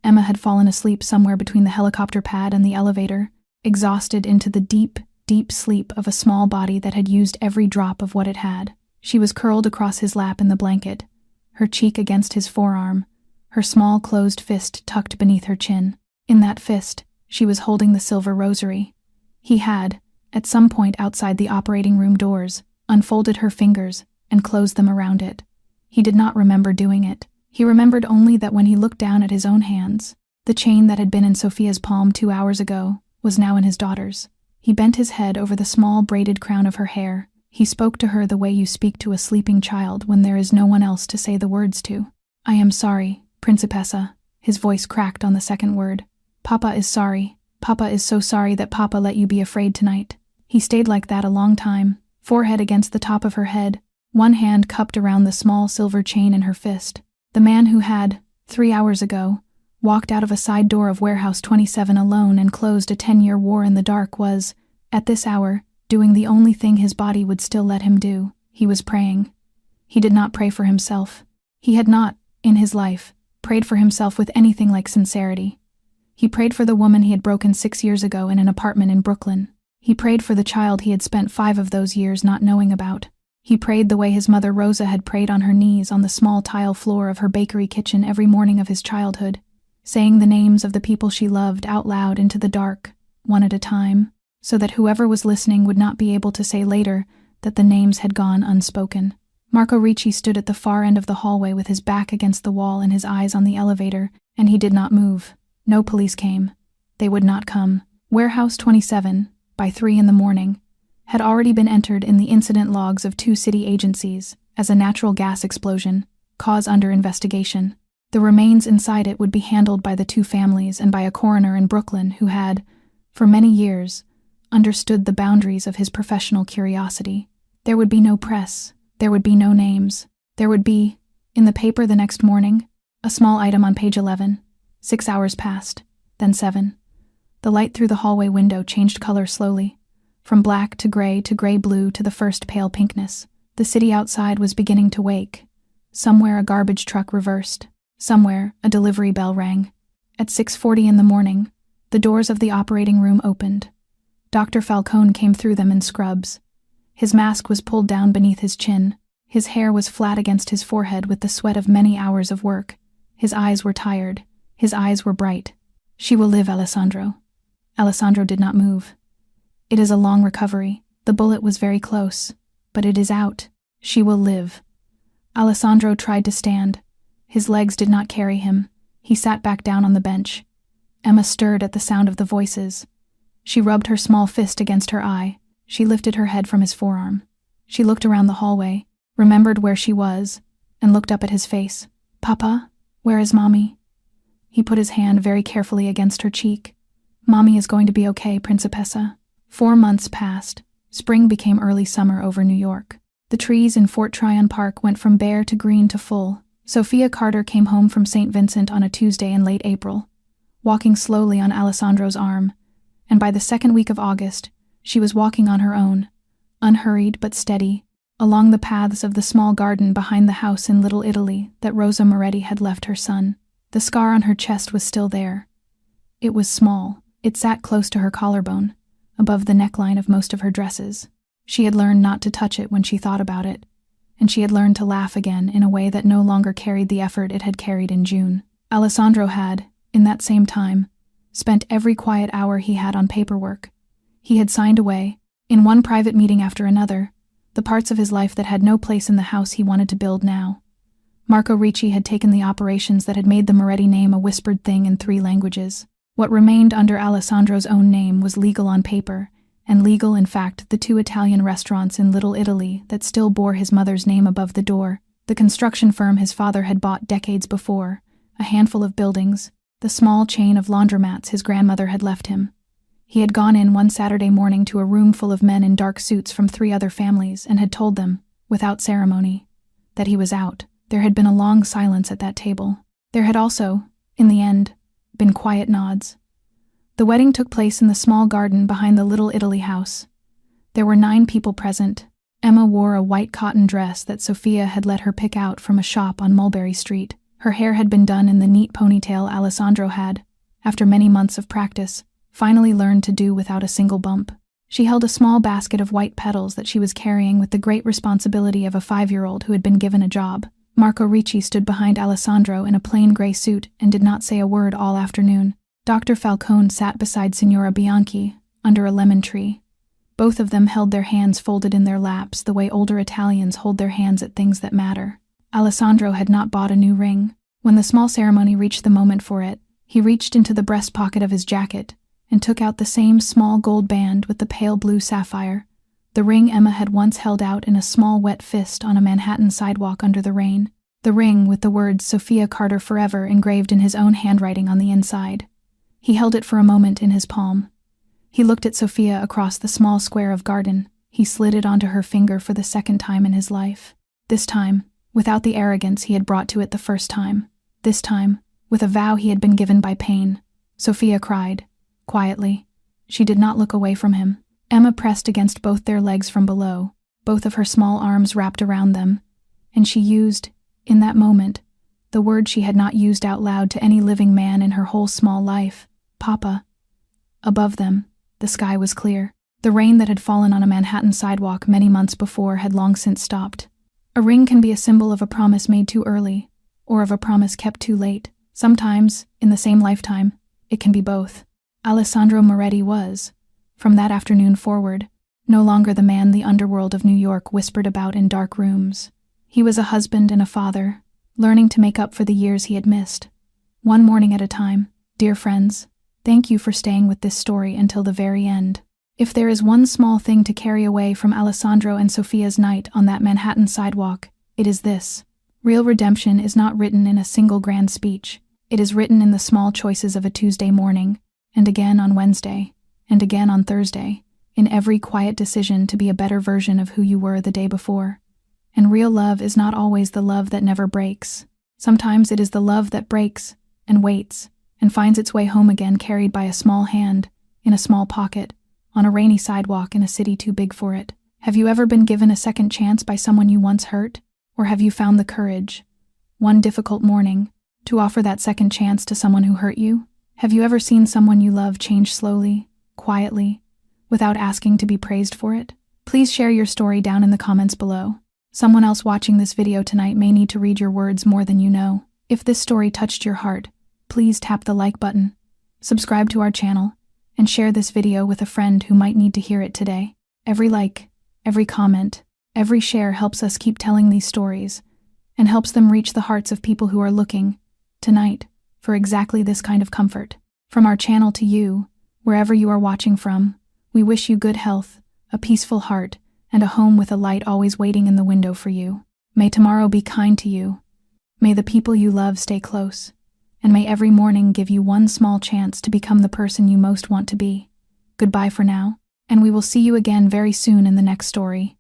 Emma had fallen asleep somewhere between the helicopter pad and the elevator, exhausted into the deep, deep sleep of a small body that had used every drop of what it had. She was curled across his lap in the blanket, her cheek against his forearm, her small closed fist tucked beneath her chin. In that fist, she was holding the silver rosary. He had, at some point outside the operating room doors, unfolded her fingers and closed them around it. He did not remember doing it. He remembered only that when he looked down at his own hands, the chain that had been in Sophia's palm 2 hours ago was now in his daughter's. He bent his head over the small braided crown of her hair. He spoke to her the way you speak to a sleeping child when there is no one else to say the words to. "I am sorry, Principessa." His voice cracked on the second word. "Papa is sorry. Papa is so sorry that Papa let you be afraid tonight." He stayed like that a long time, forehead against the top of her head, one hand cupped around the small silver chain in her fist. The man who had, 3 hours ago, walked out of a side door of Warehouse 27 alone and closed a 10-year war in the dark was, at this hour, doing the only thing his body would still let him do. He was praying. He did not pray for himself. He had not, in his life, prayed for himself with anything like sincerity. He prayed for the woman he had broken 6 years ago in an apartment in Brooklyn. He prayed for the child he had spent 5 of those years not knowing about. He prayed the way his mother Rosa had prayed on her knees on the small tile floor of her bakery kitchen every morning of his childhood, saying the names of the people she loved out loud into the dark, one at a time, so that whoever was listening would not be able to say later that the names had gone unspoken. Marco Ricci stood at the far end of the hallway with his back against the wall and his eyes on the elevator, and he did not move. No police came. They would not come. Warehouse 27, by 3 in the morning, had already been entered in the incident logs of 2 city agencies as a natural gas explosion, cause under investigation. The remains inside it would be handled by the two families and by a coroner in Brooklyn who had, for many years, understood the boundaries of his professional curiosity. There would be no press. There would be no names. There would be, in the paper the next morning, a small item on page 11. 6 hours passed, then 7. The light through the hallway window changed color slowly, from black to gray blue to the first pale pinkness. The city outside was beginning to wake. Somewhere a garbage truck reversed. Somewhere a delivery bell rang. At 6:40 in the morning, the doors of the operating room opened. Dr. Falcone came through them in scrubs. His mask was pulled down beneath his chin. His hair was flat against his forehead with the sweat of many hours of work. His eyes were tired. His eyes were bright. "She will live, Alessandro." Alessandro did not move. "It is a long recovery. The bullet was very close. But it is out. She will live." Alessandro tried to stand. His legs did not carry him. He sat back down on the bench. Emma stirred at the sound of the voices. She rubbed her small fist against her eye. She lifted her head from his forearm. She looked around the hallway, remembered where she was, and looked up at his face. "Papa, where is Mommy?" He put his hand very carefully against her cheek. "Mommy is going to be okay, Principessa." 4 months passed. Spring became early summer over New York. The trees in Fort Tryon Park went from bare to green to full. Sophia Carter came home from St. Vincent on a Tuesday in late April, walking slowly on Alessandro's arm, and by the second week of August, she was walking on her own, unhurried but steady, along the paths of the small garden behind the house in Little Italy that Rosa Moretti had left her son. The scar on her chest was still there. It was small. It sat close to her collarbone, above the neckline of most of her dresses. She had learned not to touch it when she thought about it, and she had learned to laugh again in a way that no longer carried the effort it had carried in June. Alessandro had, in that same time, spent every quiet hour he had on paperwork. He had signed away, in one private meeting after another, the parts of his life that had no place in the house he wanted to build now. Marco Ricci had taken the operations that had made the Moretti name a whispered thing in 3 languages. What remained under Alessandro's own name was legal on paper, and legal in fact the 2 Italian restaurants in Little Italy that still bore his mother's name above the door, the construction firm his father had bought decades before, a handful of buildings, the small chain of laundromats his grandmother had left him. He had gone in one Saturday morning to a room full of men in dark suits from 3 other families and had told them, without ceremony, that he was out. There had been a long silence at that table. There had also, in the end, been quiet nods. The wedding took place in the small garden behind the Little Italy house. There were 9 people present. Emma wore a white cotton dress that Sophia had let her pick out from a shop on Mulberry Street. Her hair had been done in the neat ponytail Alessandro had, after many months of practice, finally learned to do without a single bump. She held a small basket of white petals that she was carrying with the great responsibility of a 5-year-old who had been given a job. Marco Ricci stood behind Alessandro in a plain gray suit and did not say a word all afternoon. Dr. Falcone sat beside Signora Bianchi, under a lemon tree. Both of them held their hands folded in their laps the way older Italians hold their hands at things that matter. Alessandro had not bought a new ring. When the small ceremony reached the moment for it, he reached into the breast pocket of his jacket and took out the same small gold band with the pale blue sapphire, the ring Emma had once held out in a small wet fist on a Manhattan sidewalk under the rain, the ring with the words Sophia Carter Forever engraved in his own handwriting on the inside. He held it for a moment in his palm. He looked at Sophia across the small square of garden. He slid it onto her finger for the second time in his life. This time, without the arrogance he had brought to it the first time. This time, with a vow he had been given by pain. Sophia cried, quietly. She did not look away from him. Emma pressed against both their legs from below, both of her small arms wrapped around them, and she used, in that moment, the word she had not used out loud to any living man in her whole small life, Papa. Above them, the sky was clear. The rain that had fallen on a Manhattan sidewalk many months before had long since stopped. A ring can be a symbol of a promise made too early, or of a promise kept too late. Sometimes, in the same lifetime, it can be both. Alessandro Moretti was, from that afternoon forward, no longer the man the underworld of New York whispered about in dark rooms. He was a husband and a father, learning to make up for the years he had missed. One morning at a time. Dear friends, thank you for staying with this story until the very end. If there is one small thing to carry away from Alessandro and Sophia's night on that Manhattan sidewalk, It is this: real redemption is not written in a single grand speech. It is written in the small choices of a Tuesday morning, and again on Wednesday, and again on Thursday, in every quiet decision to be a better version of who you were the day before. And real love is not always the love that never breaks. Sometimes it is the love that breaks, and waits, and finds its way home again carried by a small hand, in a small pocket, on a rainy sidewalk in a city too big for it. Have you ever been given a second chance by someone you once hurt? Or have you found the courage, one difficult morning, to offer that second chance to someone who hurt you? Have you ever seen someone you love change slowly, quietly, without asking to be praised for it? Please share your story down in the comments below. Someone else watching this video tonight may need to read your words more than you know. If this story touched your heart, please tap the like button, subscribe to our channel, and share this video with a friend who might need to hear it today. Every like, every comment, every share helps us keep telling these stories, and helps them reach the hearts of people who are looking, tonight, for exactly this kind of comfort. From our channel to you, wherever you are watching from, we wish you good health, a peaceful heart, and a home with a light always waiting in the window for you. May tomorrow be kind to you. May the people you love stay close. And may every morning give you one small chance to become the person you most want to be. Goodbye for now, and we will see you again very soon in the next story.